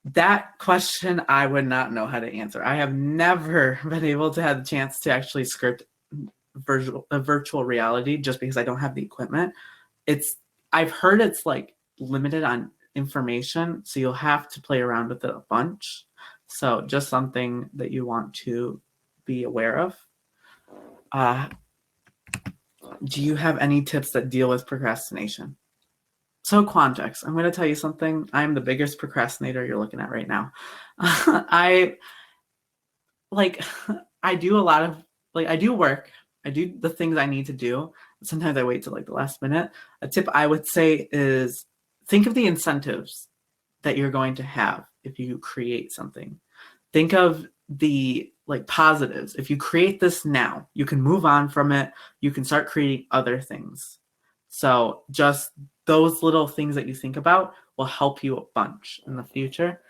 That question I would not know how to answer. I have never been able to have the chance to actually script virtual reality just because I don't have the equipment. I've heard it's like limited on information, so you'll have to play around with it a bunch. So just something that you want to be aware of. Do you have any tips that deal with procrastination? So Quantex, I'm going to tell you something. I'm the biggest procrastinator you're looking at right now. I do a lot of, I do work. I do the things I need to do. Sometimes I wait till like the last minute. A tip I would say is think of the incentives that you're going to have if you create something. Think of the positives. If you create this now, you can move on from it. You can start creating other things. So just those little things that you think about will help you a bunch in the future.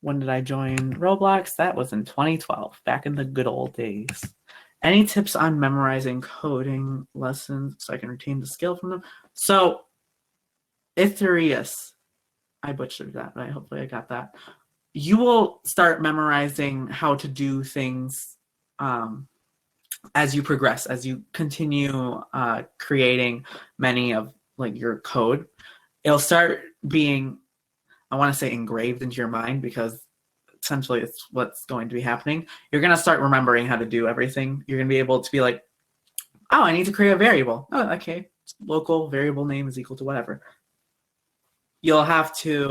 When did I join Roblox? That was in 2012, back in the good old days. Any tips on memorizing coding lessons so I can retain the skill from them? So, Ithurius, I butchered that, right? Hopefully I got that. you will start memorizing how to do things as you progress, as you continue creating many of like your code. It'll start being, I want to say, engraved into your mind, because essentially it's what's going to be happening. You're going to start remembering how to do everything. You're going to be able to be like, oh, I need to create a variable. Oh, okay. Local variable name is equal to whatever. You'll have to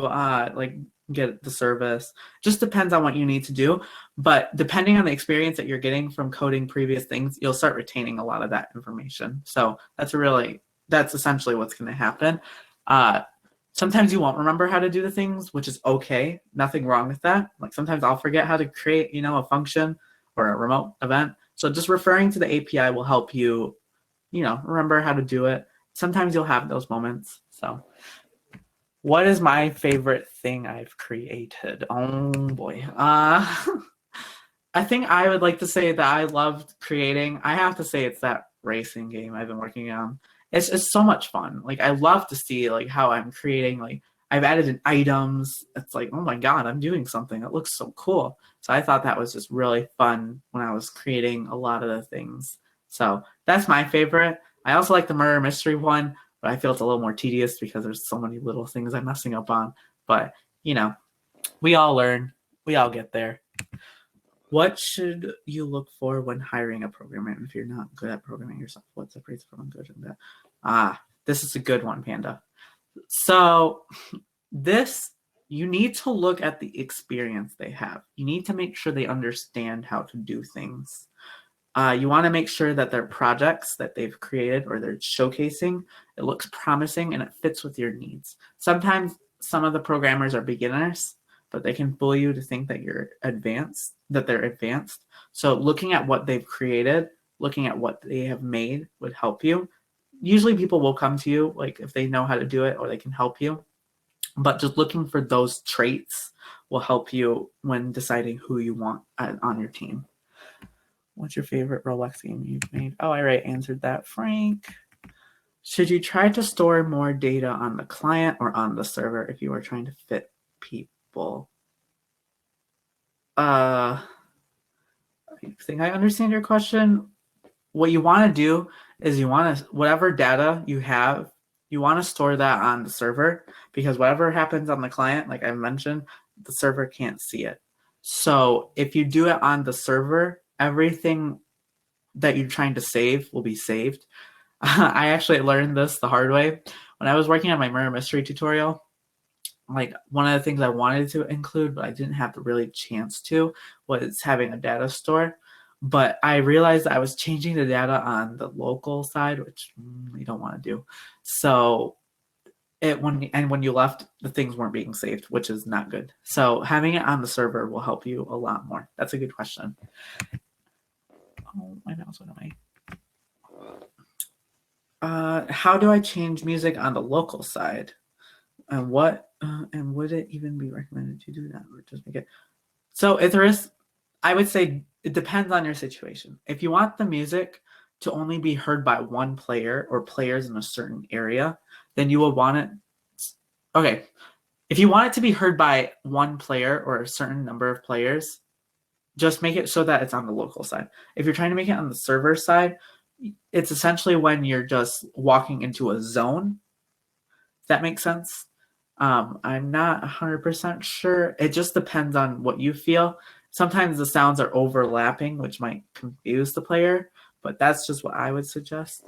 like get the service. Just depends on what you need to do. But depending on the experience that you're getting from coding previous things, you'll start retaining a lot of that information. So that's essentially what's going to happen. Sometimes you won't remember how to do the things, which is okay. Nothing wrong with that. Like sometimes I'll forget how to create, a function or a remote event. So just referring to the API will help you, remember how to do it. Sometimes you'll have those moments. So what is my favorite thing I've created? Oh boy. I think I would like to say that I loved creating. I have to say it's that racing game I've been working on. It's so much fun. Like I love to see like how I'm creating. Like I've added in items. It's like, oh my god, I'm doing something that looks so cool. So I thought that was just really fun when I was creating a lot of the things. So that's my favorite. I also like the murder mystery one, but I feel it's a little more tedious because there's so many little things I'm messing up on. But we all learn. We all get there. What should you look for when hiring a programmer? If you're not good at programming yourself, what separates from good and bad? This is a good one, Panda. So you need to look at the experience they have. You need to make sure they understand how to do things. You want to make sure that their projects that they've created or they're showcasing, it looks promising and it fits with your needs. Sometimes some of the programmers are beginners, but they can fool you to think that they're advanced. So looking at what they've created, looking at what they have made would help you. Usually people will come to you like if they know how to do it or they can help you. But just looking for those traits will help you when deciding who you want on your team. What's your favorite Roblox game you've made? Oh, I already answered that, Frank. Should you try to store more data on the client or on the server if you are trying to fit people? I think I understand your question. What you want to do is whatever data you have, you want to store that on the server, because whatever happens on the client, like I mentioned, the server can't see it. So if you do it on the server, everything that you're trying to save will be saved. I actually learned this the hard way. When I was working on my murder mystery tutorial, like one of the things I wanted to include, but I didn't have the really chance to, was having a data store. But I realized that I was changing the data on the local side, which you don't want to do. So when you left, the things weren't being saved, which is not good. So having it on the server will help you a lot more. That's a good question. Oh, my mouse went away. How do I change music on the local side? And would it even be recommended to do that, or just make it? So if there is, I would say it depends on your situation. If you want the music to only be heard by one player or players in a certain area, then you will want it. Okay, if you want it to be heard by one player or a certain number of players, just make it so that it's on the local side. If you're trying to make it on the server side, it's essentially when you're just walking into a zone. If that makes sense. I'm not 100% sure. It just depends on what you feel. Sometimes the sounds are overlapping, which might confuse the player, but that's just what I would suggest.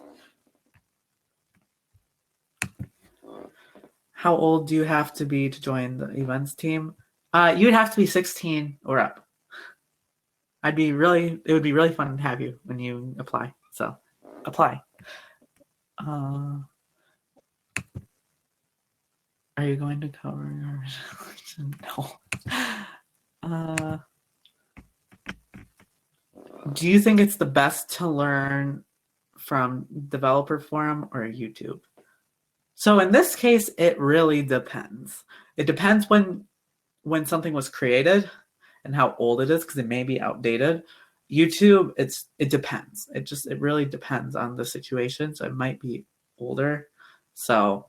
How old do you have to be to join the events team? You'd have to be 16 or up. It would be really fun to have you when you apply. So apply. Are you going to cover your no? Do you think it's the best to learn from developer forum or YouTube? So in this case, it really depends. It depends when something was created and how old it is, because it may be outdated. YouTube, it depends. It really depends on the situation. So it might be older. So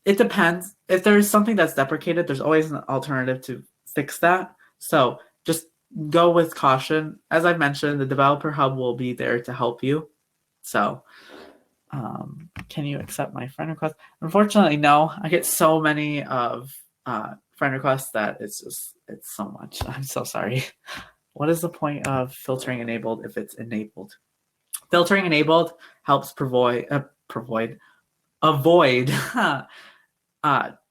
It depends. If there's something that's deprecated, there's always an alternative to fix that. So just go with caution. As I mentioned, the developer hub will be there to help you. So can you accept my friend request? Unfortunately, no. I get so many of friend requests that it's so much. I'm so sorry. What is the point of filtering enabled if it's enabled? Filtering enabled helps avoid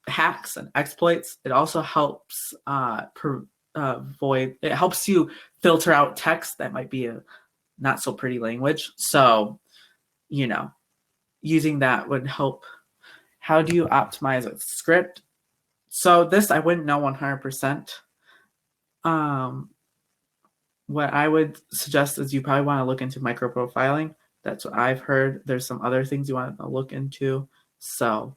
hacks and exploits. It also helps avoid. It helps you filter out text that might be a not so pretty language. So, using that would help. How do you optimize a script? So this I wouldn't know 100%. What I would suggest is you probably want to look into microprofiling. That's what I've heard. There's some other things you want to look into. So,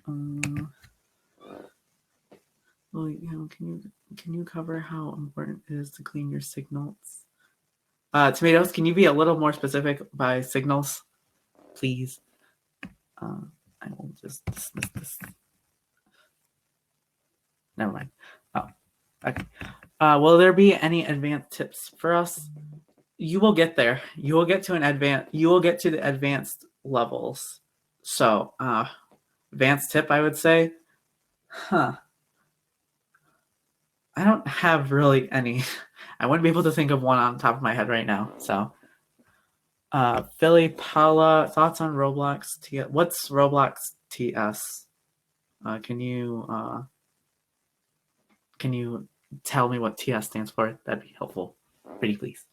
can you cover how important it is to clean your signals? Tomatoes, can you be a little more specific by signals, please? I will just dismiss this. Never mind. Oh, okay. Will there be any advanced tips for us? You will get there. You will get to the advanced levels. So, advanced tip, I would say. I don't have really any. I wouldn't be able to think of one on top of my head right now. So, Philly Paula, thoughts on Roblox? What's Roblox TS? Can you tell me what TS stands for? That'd be helpful. Pretty please.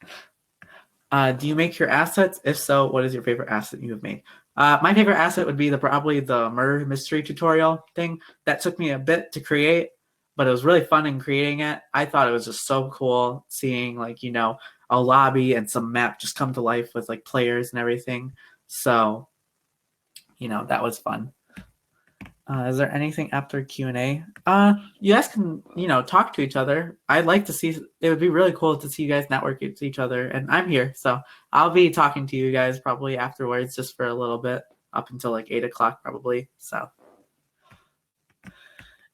Do you make your assets? If so, what is your favorite asset you have made? My favorite asset would be probably the murder mystery tutorial thing. That took me a bit to create, but it was really fun in creating it. I thought it was just so cool seeing a lobby and some map just come to life with players and everything. So, that was fun. Is there anything after Q&A? You guys can, talk to each other. I'd like to see, it would be really cool to see you guys network to each other. And I'm here, so I'll be talking to you guys probably afterwards just for a little bit, up until 8 o'clock probably. So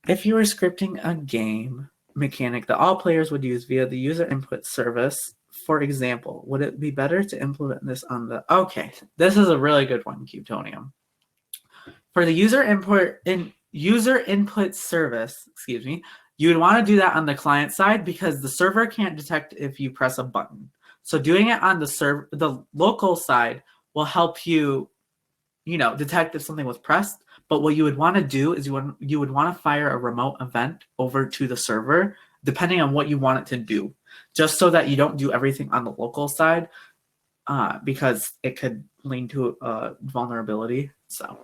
if you were scripting a game mechanic that all players would use via the user input service, for example, would it be better to implement this on the... Okay, this is a really good one, Cubetonium. For the user input service, you would want to do that on the client side because the server can't detect if you press a button. So doing it on the local side will help you, detect if something was pressed. But what you would want to do is you would want to fire a remote event over to the server, depending on what you want it to do, just so that you don't do everything on the local side, because it could lead to a vulnerability. So.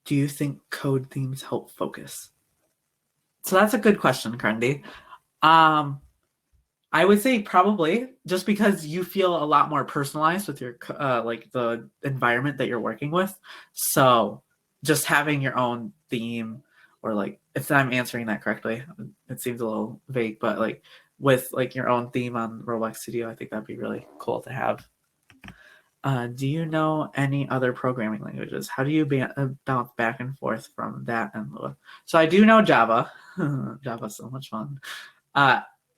Do you think code themes help focus? So that's a good question, Grundy. I would say probably, just because you feel a lot more personalized with your the environment that you're working with. So just having your own theme, or if I'm answering that correctly, it seems a little vague, but with your own theme on Roblox Studio, I think that'd be really cool to have. Do you know any other programming languages? How do you bounce back and forth from that and Lua? So I do know Java. Java's so much fun.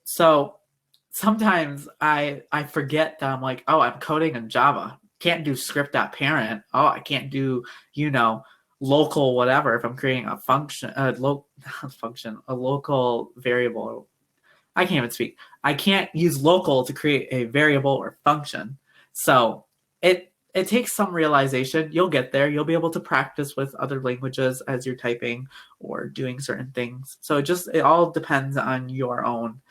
So sometimes I forget that I'm I'm coding in Java. Can't do script.parent. Oh, I can't do, local whatever if I'm creating a function, a local variable. I can't even speak. I can't use local to create a variable or function. So it takes some realization. You'll get there. You'll be able to practice with other languages as you're typing or doing certain things. So it all depends on your own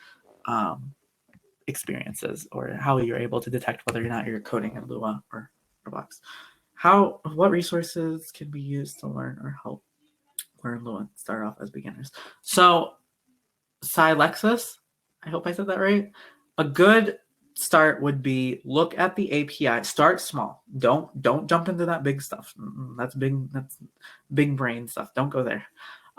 experiences, or how you're able to detect whether or not you're coding in Lua or Roblox. What resources can be used to learn or help learn Lua and start off as beginners? So Silexus, I hope I said that right. A good start would be look at the API. Start small. Don't jump into that big stuff. That's big brain stuff. Don't go there.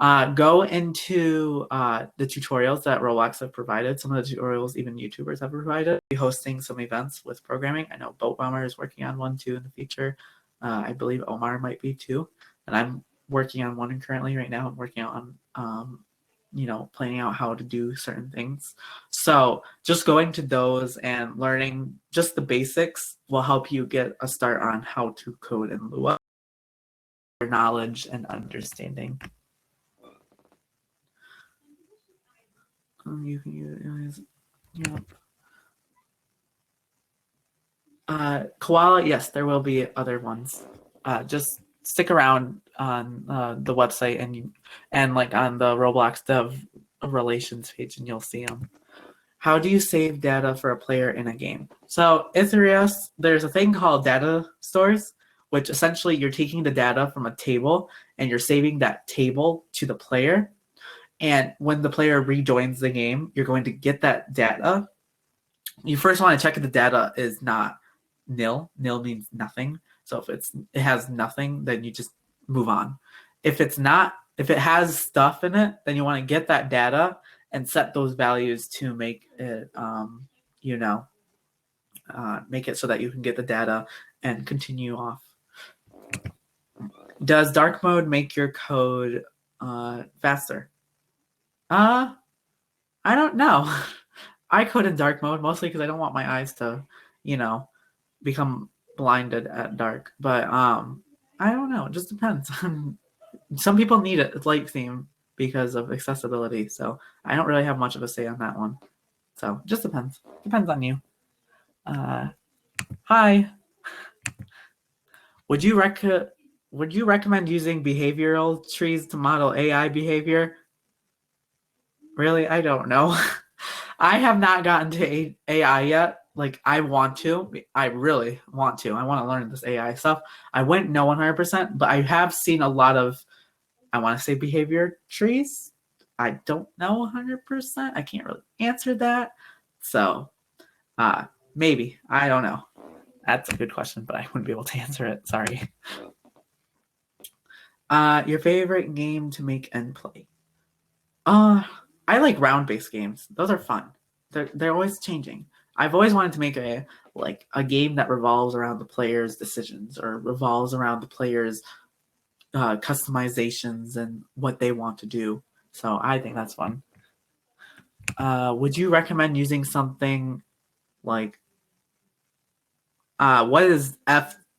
Go into the tutorials that Roblox have provided. Some of the tutorials even YouTubers have provided. We'll be hosting some events with programming. I know Boat Bomber is working on one too in the future. I believe Omar might be too. And I'm working on one currently right now. I'm working on, planning out how to do certain things. So just going to those and learning just the basics will help you get a start on how to code in Lua. Knowledge and understanding. You can use, Koala, yes, there will be other ones. Just stick around on the website and like on the Roblox Dev Relations page, and you'll see them. How do you save data for a player in a game? So Itherios, there's a thing called data stores, which essentially you're taking the data from a table and you're saving that table to the player. And when the player rejoins the game, you're going to get that data. You first want to check if the data is not nil. Nil means nothing. So if it has nothing, then you just move on. If it has stuff in it, then you want to get that data and set those values to make it, make it so that you can get the data and continue off. Does dark mode make your code faster? I don't know. I code in dark mode mostly because I don't want my eyes to, become blinded at dark. But I don't know. It just depends. Some people need it light theme because of accessibility. So I don't really have much of a say on that one. So just depends. Depends on you. Hi. Would you recommend using behavioral trees to model AI behavior? Really? I don't know. I have not gotten to AI yet. Like, I want to. I really want to. I want to learn this AI stuff. I wouldn't know 100%, but I have seen a lot of, I want to say behavior trees. I don't know 100%. I can't really answer that. So, maybe. I don't know. That's a good question, but I wouldn't be able to answer it. Sorry. Your favorite game to make and play? I like round-based games. Those are fun. They're always changing. I've always wanted to make a game that revolves around the player's decisions or revolves around the player's customizations and what they want to do. So I think that's fun. Would you recommend using something like what does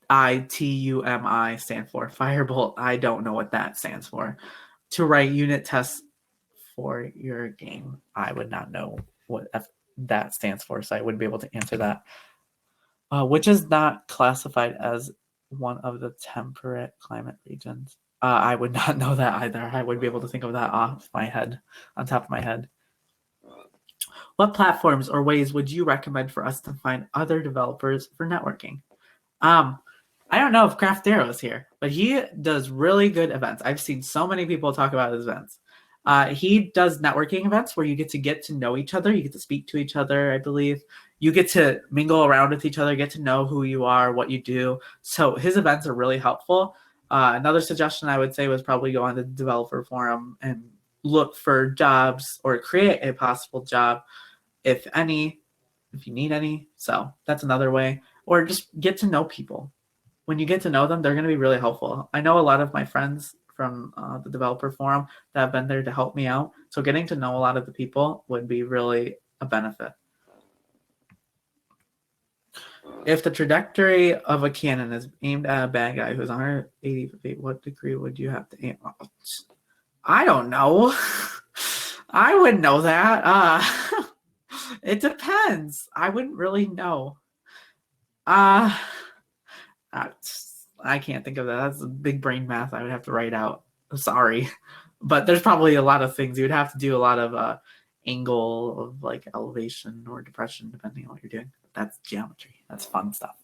FITUMI stand for? Firebolt. I don't know what that stands for. To write unit tests for your game. I would not know what that stands for, so I wouldn't be able to answer that. Which is not classified as one of the temperate climate regions. I would not know that either. I wouldn't be able to think of that on top of my head. What platforms or ways would you recommend for us to find other developers for networking? I don't know if Craftero is here, but he does really good events. I've seen so many people talk about his events. He does networking events where you get to know each other. You get to speak to each other, I believe. You get to mingle around with each other, get to know who you are, what you do. So his events are really helpful. Another suggestion I would say was probably go on the developer forum and look for jobs or create a possible job, if you need any. So that's another way. Or just get to know people. When you get to know them, they're going to be really helpful. I know a lot of my friends from the developer forum that have been there to help me out. So getting to know a lot of the people would be really a benefit. If the trajectory of a cannon is aimed at a bad guy who's 180 feet, what degree would you have to aim? I don't know. I wouldn't know that. It depends. I wouldn't really know. I can't think of that. That's big brain math I would have to write out. Sorry. But there's probably a lot of things. You would have to do a lot of angle of like elevation or depression, depending on what you're doing. That's geometry. That's fun stuff.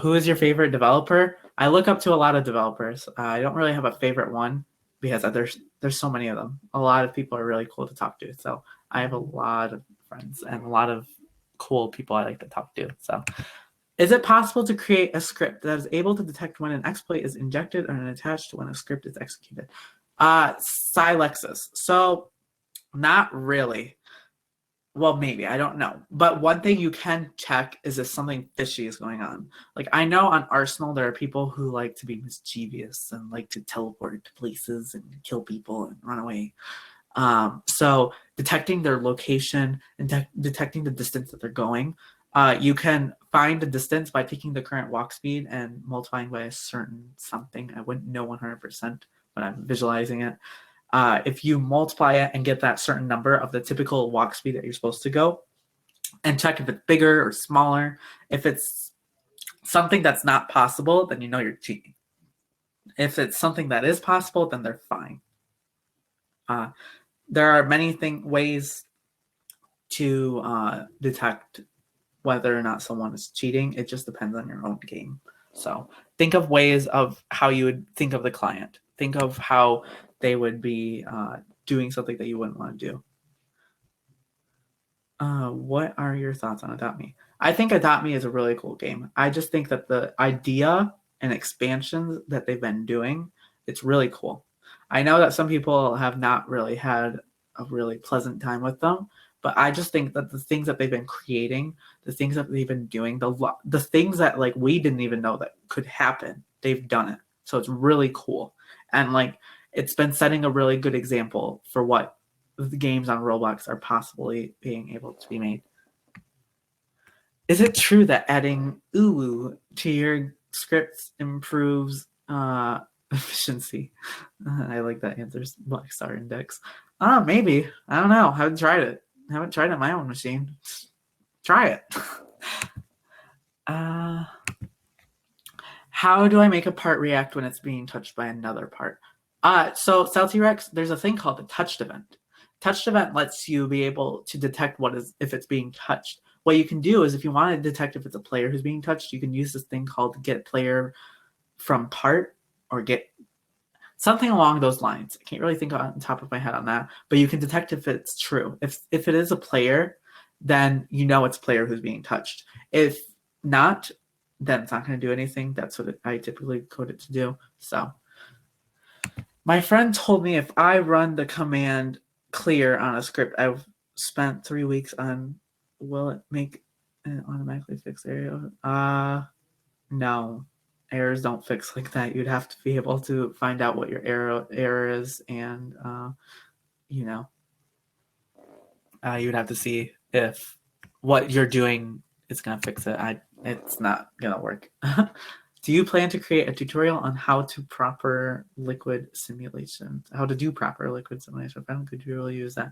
Who is your favorite developer? I look up to a lot of developers. I don't really have a favorite one because there's so many of them. A lot of people are really cool to talk to. So I have a lot of friends and a lot of cool people I like to talk to. So is it possible to create a script that is able to detect when an exploit is injected or attached when a script is executed? Silexis. So not really. Well, maybe, I don't know. But one thing you can check is if something fishy is going on. Like, I know on Arsenal there are people who like to be mischievous and like to teleport to places and kill people and run away. So detecting their location and detecting the distance that they're going, you can find the distance by taking the current walk speed and multiplying by a certain something. I wouldn't know 100%, but I'm visualizing it. If you multiply it and get that certain number of the typical walk speed that you're supposed to go, and check if it's bigger or smaller. If it's something that's not possible, then you know you're cheating. If it's something that is possible, then they're fine. There are many ways to detect whether or not someone is cheating. It just depends on your own game. So think of ways of how you would think of the client. Think of how they would be doing something that you wouldn't want to do. What are your thoughts on Adopt Me? I think Adopt Me is a really cool game. I just think that the idea and expansions that they've been doing, it's really cool. I know that some people have not really had a really pleasant time with them, but I just think that the things that they've been creating, the things that they've been doing, the things that like we didn't even know that could happen, they've done it. So it's really cool. And like it's been setting a really good example for what the games on Roblox are possibly being able to be made. Is it true that adding uwu to your scripts improves efficiency? I like that answer. Black Star Index. Maybe. I don't know. Haven't tried it. Haven't tried it on my own machine. Try it. How do I make a part react when it's being touched by another part? So Celtirex, there's a thing called the touched event. Touched event lets you be able to detect if it's being touched. What you can do is if you want to detect if it's a player who's being touched, you can use this thing called get player from part or get something along those lines. I can't really think on top of my head on that, but you can detect if it's true. If it is a player, then you know it's a player who's being touched. If not, then it's not going to do anything. That's what I typically code it to do. So my friend told me if I run the command clear on a script I've spent 3 weeks on, will it make it automatically fix error? No. Errors don't fix like that. You'd have to be able to find out what your error is, and you'd have to see if what you're doing is going to fix it. It's not going to work. Do you plan to create a tutorial on how to do proper liquid simulation? If I don't could you really use that?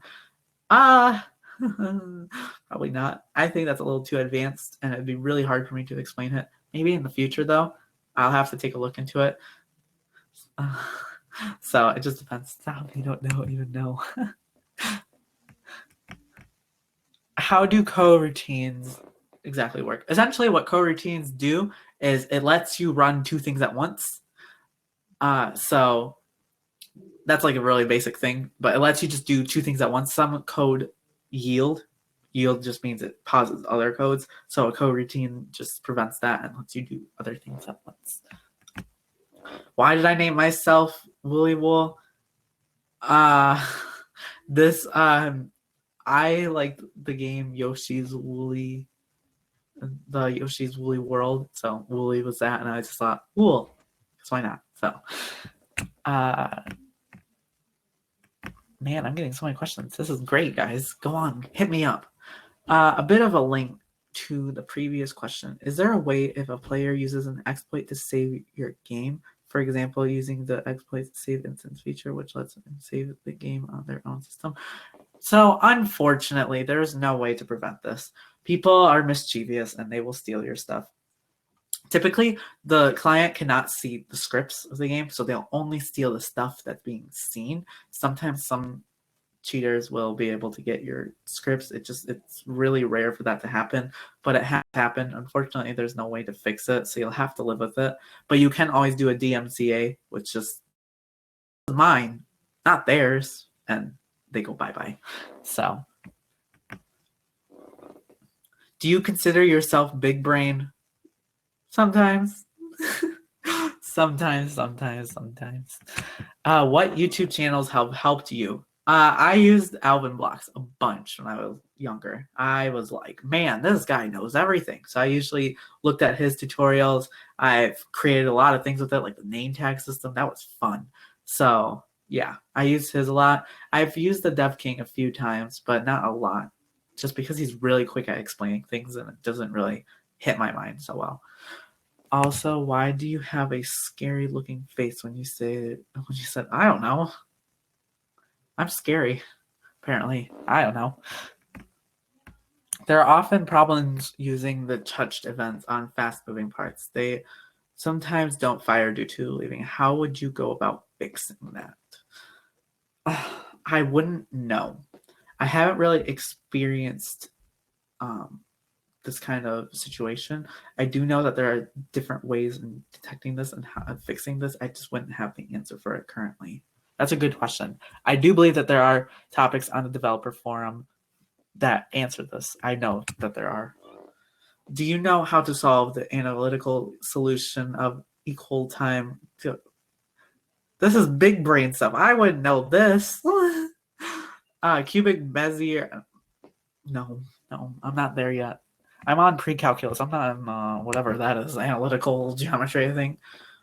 Probably not. I think that's a little too advanced, and it'd be really hard for me to explain it. Maybe in the future, though, I'll have to take a look into it. So it just depends. Stop, you don't even know. How do coroutines exactly work? Essentially, what coroutines do is it lets you run two things at once. So that's like a really basic thing, but it lets you just do two things at once. Some code yield. Yield just means it pauses other codes. So a coroutine just prevents that and lets you do other things at once. Why did I name myself WooleyWool? I liked the game Yoshi's Woolly, the Yoshi's Woolly World. So Wooley was that, and I just thought, wool, because why not? So, man, I'm getting so many questions. This is great, guys. Go on, hit me up. A bit of a link to the previous question. Is there a way if a player uses an exploit to save your game? For example, using the exploit save instance feature, which lets them save the game on their own system. So unfortunately, there's no way to prevent this. People are mischievous and they will steal your stuff. Typically, the client cannot see the scripts of the game, so they'll only steal the stuff that's being seen. Sometimes some cheaters will be able to get your scripts. It's really rare for that to happen, but it has happened. Unfortunately, there's no way to fix it, so you'll have to live with it. But you can always do a DMCA, which just mine, not theirs, and they go bye-bye. So, do you consider yourself big brain? Sometimes. Sometimes. What YouTube channels have helped you? I used Alvin Blocks a bunch when I was younger. I was like, man, this guy knows everything. So I usually looked at his tutorials. I've created a lot of things with it, like the name tag system. That was fun. So yeah, I used his a lot. I've used the Dev King a few times, but not a lot, just because he's really quick at explaining things and it doesn't really hit my mind so well. Also, why do you have a scary looking face when you said, I don't know. I'm scary, apparently. I don't know. There are often problems using the touched events on fast moving parts. They sometimes don't fire due to leaving. How would you go about fixing that? I wouldn't know. I haven't really experienced this kind of situation. I do know that there are different ways in detecting this and how, fixing this. I just wouldn't have the answer for it currently. That's a good question. I do believe that there are topics on the developer forum that answer this. I know that there are. Do you know how to solve the analytical solution of equal time? This is big brain stuff. I wouldn't know this. Cubic Bezier. No, I'm not there yet. I'm on pre-calculus. I'm not on whatever that is, analytical geometry, I think.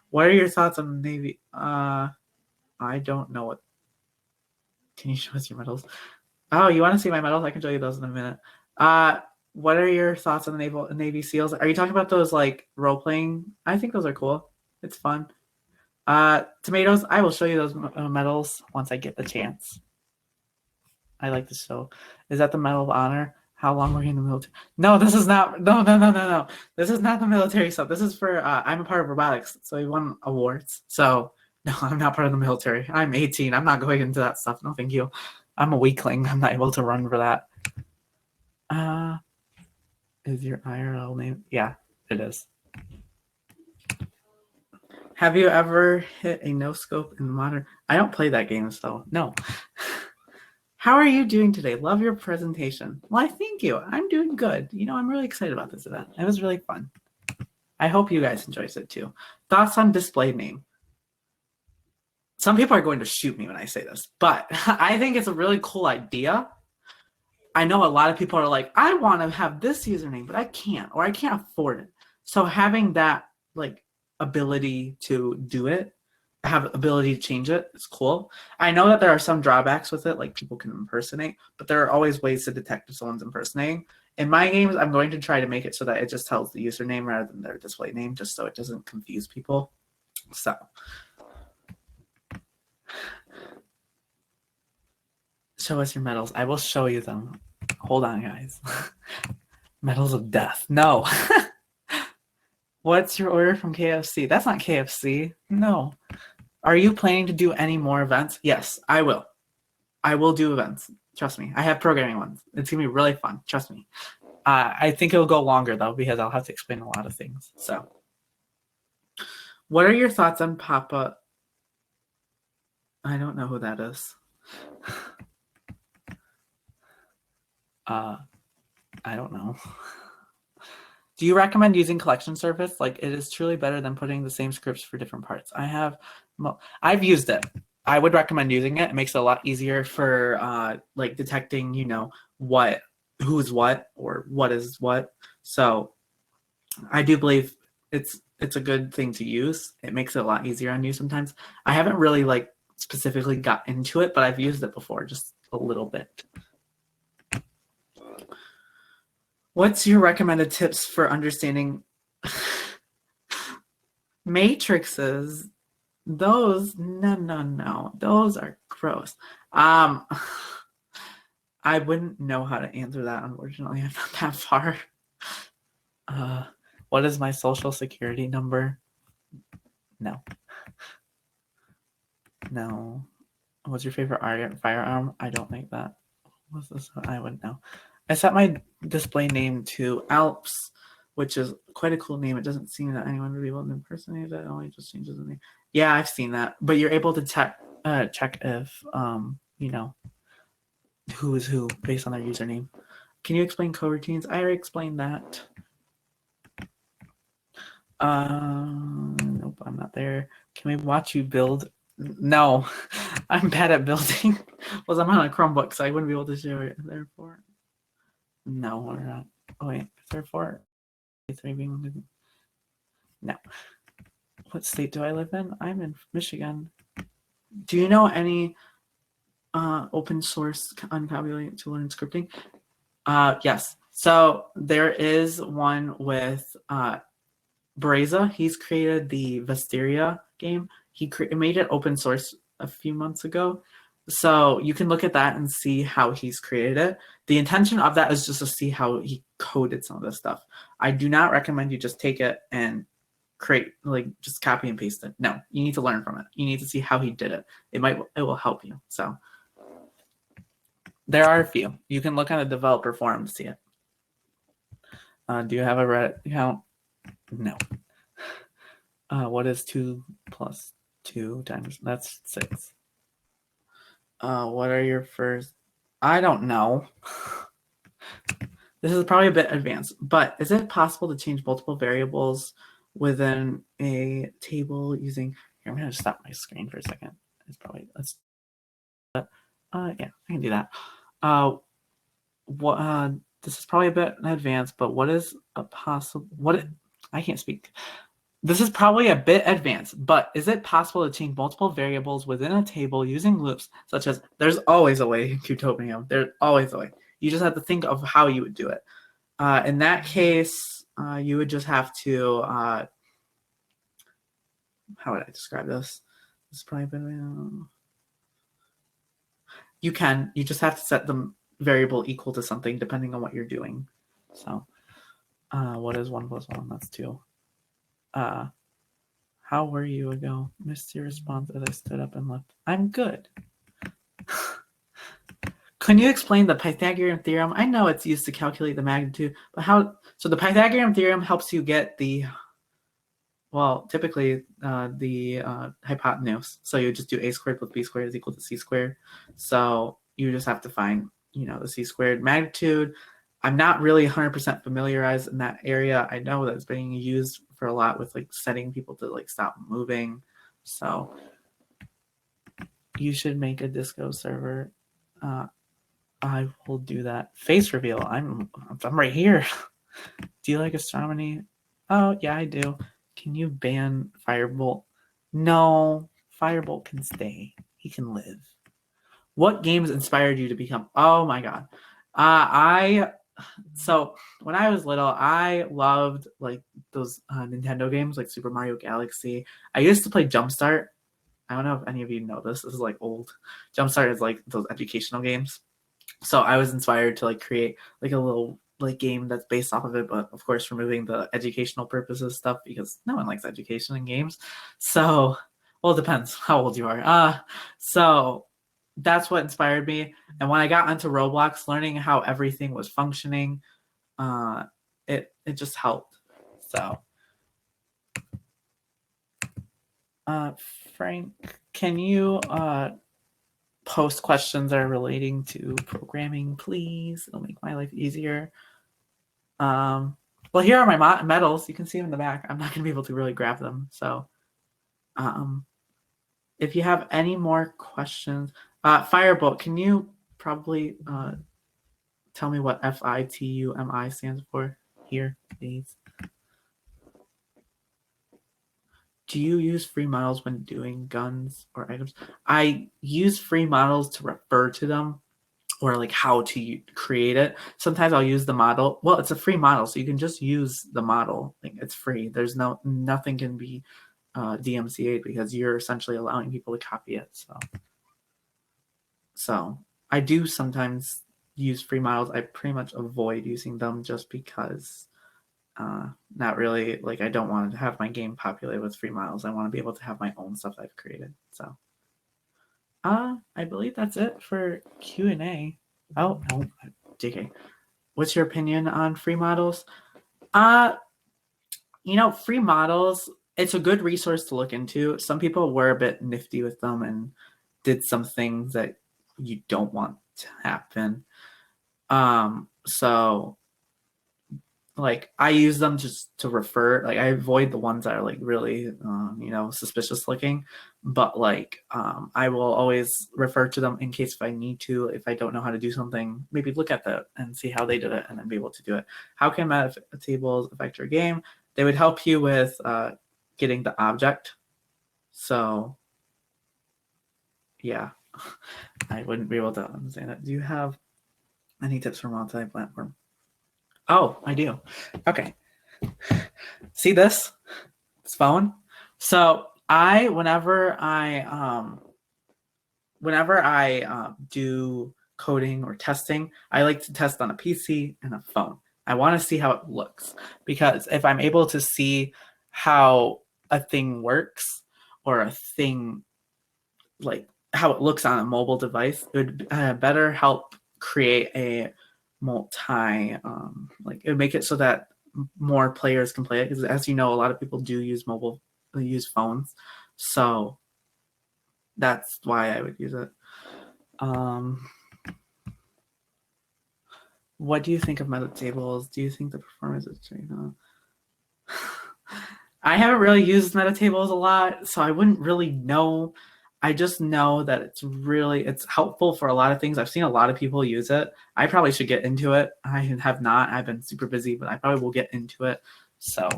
What are your thoughts on Navy? I don't know what. Can you show us your medals? Oh, you want to see my medals? I can show you those in a minute. What are your thoughts on the Navy SEALs? Are you talking about those like role playing? I think those are cool. It's fun. Tomatoes. I will show you those medals once I get the chance. I like to show. Is that the Medal of Honor? How long were you in the military? No, this is not. No. This is not the military stuff. This is for. I'm a part of robotics, so we won awards. So no, I'm not part of the military. I'm 18. I'm not going into that stuff. No, thank you. I'm a weakling. I'm not able to run for that. Is your IRL name? Yeah, it is. Have you ever hit a no scope in modern? I don't play that game, so no. How are you doing today? Love your presentation. Why, thank you. I'm doing good. You know, I'm really excited about this event. It was really fun. I hope you guys enjoyed it too. Thoughts on display name? Some people are going to shoot me when I say this, but I think it's a really cool idea. I know a lot of people are like, I want to have this username, but I can't, or I can't afford it. So having that like ability to do it, have ability to change it, it's cool. I know that there are some drawbacks with it, like people can impersonate, but there are always ways to detect if someone's impersonating. In my games, I'm going to try to make it so that it just tells the username rather than their display name, just so it doesn't confuse people. So show us your medals. I will show you them. Hold on, guys. Medals of death. No. What's your order from KFC? That's not KFC. No. Are you planning to do any more events? Yes, I will. I will do events. Trust me. I have programming ones. It's going to be really fun. Trust me. I think it'll go longer, though, because I'll have to explain a lot of things. So, what are your thoughts on Papa? I don't know who that is. I don't know. Do you recommend using collection service? Like, it is truly better than putting the same scripts for different parts. I've used it. I would recommend using it. It makes it a lot easier for like detecting, you know, who's what or what is what. So I do believe it's a good thing to use. It makes it a lot easier on you sometimes. I haven't really like specifically got into it, but I've used it before, just a little bit. What's your recommended tips for understanding matrices? Those, no. Those are gross. I wouldn't know how to answer that, unfortunately. I'm not that far. What is my social security number? No. What's your favorite firearm? I don't think that. What's this? I wouldn't know. I set my display name to Alps, which is quite a cool name. It doesn't seem that anyone would be able to impersonate it. It only just changes the name. Yeah, I've seen that. But you're able to check if you know, who is who based on their username. Can you explain coroutines? I already explained that. Nope. Nope, I'm not there. Can we watch you build? No, I'm bad at building. Well, I'm on a Chromebook, so I wouldn't be able to show it. Therefore, no, we're not. Oh wait, therefore, no. What state do I live in? I'm in Michigan. Do you know any open source uncopulated to learn scripting? Yes. So there is one with Breza. He's created the Vesteria game. He made it open source a few months ago. So you can look at that and see how he's created it. The intention of that is just to see how he coded some of this stuff. I do not recommend you just take it and create, like, just copy and paste it. No, you need to learn from it. You need to see how he did it. It will help you. So there are a few. You can look on the developer forum to see it. Do you have a Reddit account? No. What is 2 plus 2 times? That's 6. What are your first? I don't know. This is probably a bit advanced, but is it possible to change multiple variables within a table using? Here, I'm going to stop my screen for a second. It's probably yeah, I can do that. This is probably a bit advanced, but what is a possible? I can't speak. This is probably a bit advanced, but is it possible to change multiple variables within a table using loops, such as there's always a way in Qtopium. There's always a way. You just have to think of how you would do it. In that case, you would just have to, how would I describe this? This is probably a bit, you just have to set the variable equal to something depending on what you're doing. So what is 1 plus 1? That's 2. How were you ago? Missed your response as I stood up and left. I'm good. Can you explain the Pythagorean theorem? I know it's used to calculate the magnitude, but how? So the Pythagorean theorem helps you get typically the hypotenuse. So you just do a squared plus b squared is equal to c squared. So you just have to find, the c squared magnitude. I'm not really 100% familiarized in that area. I know that it's being used for a lot with like setting people to like stop moving. So you should make a Disco server. I will do that. Face reveal. I'm right here. Do you like astronomy? Oh yeah, I do. Can you ban Firebolt? No, Firebolt can stay. He can live. What games inspired you to become? Oh my god. So when I was little, I loved like those Nintendo games like Super Mario Galaxy. I used to play Jumpstart. I don't know if any of you know this. This is like old. Jumpstart is like those educational games. So I was inspired to like create like a little like game that's based off of it, but of course removing the educational purposes stuff because no one likes education in games. So, well, it depends how old you are. So that's what inspired me. And when I got onto Roblox, learning how everything was functioning, it just helped. So, Frank, can you post questions that are relating to programming, please? It'll make my life easier. Well, here are my medals. You can see them in the back. I'm not going to be able to really grab them. So, if you have any more questions, Firebolt, can you probably tell me what FITUMI stands for here, please? Do you use free models when doing guns or items? I use free models to refer to them or like how to create it. Sometimes I'll use the model. Well, it's a free model, so you can just use the model. It's free. There's nothing can be DMCA'd because you're essentially allowing people to copy it. So I do sometimes use free models. I pretty much avoid using them just because not really, like, I don't want to have my game populated with free models. I want to be able to have my own stuff I've created. So I believe that's it for Q&A. Oh, no, JK. What's your opinion on free models? Free models, it's a good resource to look into. Some people were a bit nifty with them and did some things that you don't want to happen. So like I use them just to refer. Like I avoid the ones that are like really, suspicious looking. But like I will always refer to them in case if I need to. If I don't know how to do something, maybe look at that and see how they did it, and then be able to do it. How can meta tables affect your game? They would help you with getting the object. So yeah, I wouldn't be able to understand that. Do you have any tips for multi-platform? Oh, I do. Okay. See this phone? So whenever I do coding or testing, I like to test on a PC and a phone. I want to see how it looks, because if I'm able to see how a thing works, or a thing like how it looks on a mobile device, it would better help create a it would make it so that more players can play it, because as you know, a lot of people do use phones, so that's why I would use it. What do you think of meta tables? Do you think the performance is I haven't really used meta tables a lot, so I wouldn't really know. I just know that it's helpful for a lot of things. I've seen a lot of people use it. I probably should get into it. I have not. I've been super busy, but I probably will get into it. So,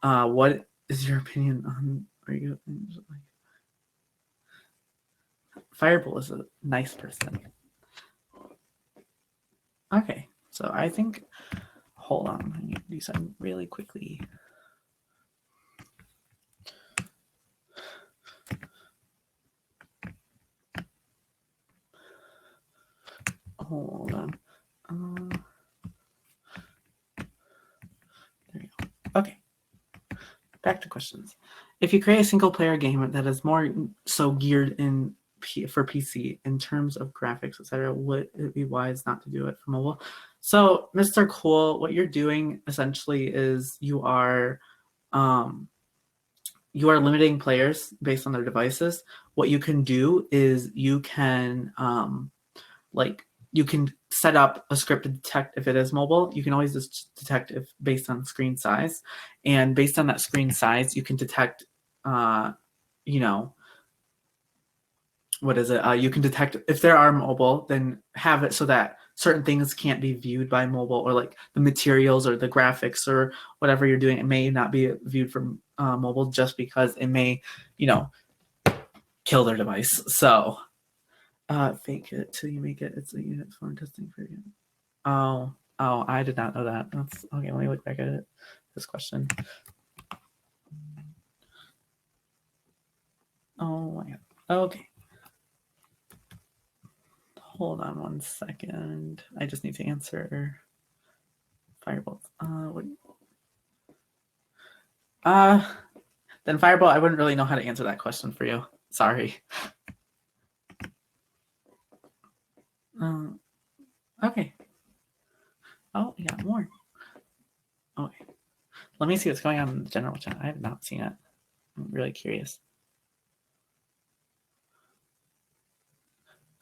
what is your opinion on? Fireball is a nice person. Okay, so I think. Hold on, I need to do something really quickly. Hold on. There you go. Okay. Back to questions. If you create a single player game that is more so geared for PC in terms of graphics, etc., would it be wise not to do it for mobile? So, Mr. Cool, what you're doing essentially is you are limiting players based on their devices. What you can do is you can you can set up a script to detect if it is mobile. You can always just detect if based on screen size, and based on that screen size, you can detect, you can detect if there are mobile, then have it so that certain things can't be viewed by mobile, or like the materials or the graphics or whatever you're doing, it may not be viewed from mobile, just because it may, kill their device. So fake it till you make it. It's a unit for testing for you. Oh, I did not know that. That's okay. Let me look back at it. This question. Oh my god. Okay. Hold on one second. I just need to answer Firebolt. Then Firebolt, I wouldn't really know how to answer that question for you. Sorry. Okay. Oh, we got more. Okay. Let me see what's going on in the general chat. I have not seen it. I'm really curious.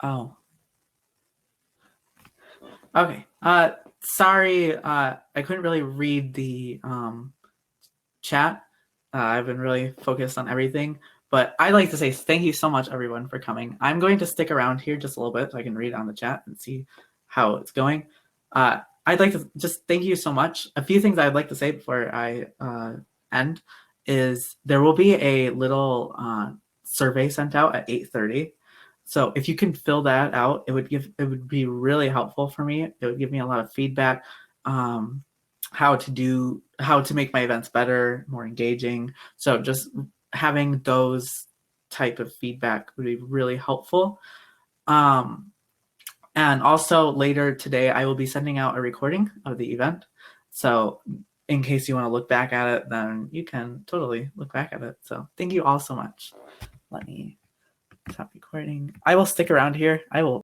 Oh. Okay. Sorry, I couldn't really read the chat. I've been really focused on everything, but I'd like to say thank you so much, everyone, for coming. I'm going to stick around here just a little bit so I can read on the chat and see how it's going. I'd like to just thank you so much. A few things I'd like to say before I end is there will be a little survey sent out at 8:30. So if you can fill that out, it would be really helpful for me. It would give me a lot of feedback, how to make my events better, more engaging. So just having those type of feedback would be really helpful. And also later today, I will be sending out a recording of the event. So in case you want to look back at it, then you can totally look back at it. So thank you all so much. Let me stop recording. I will stick around here. I will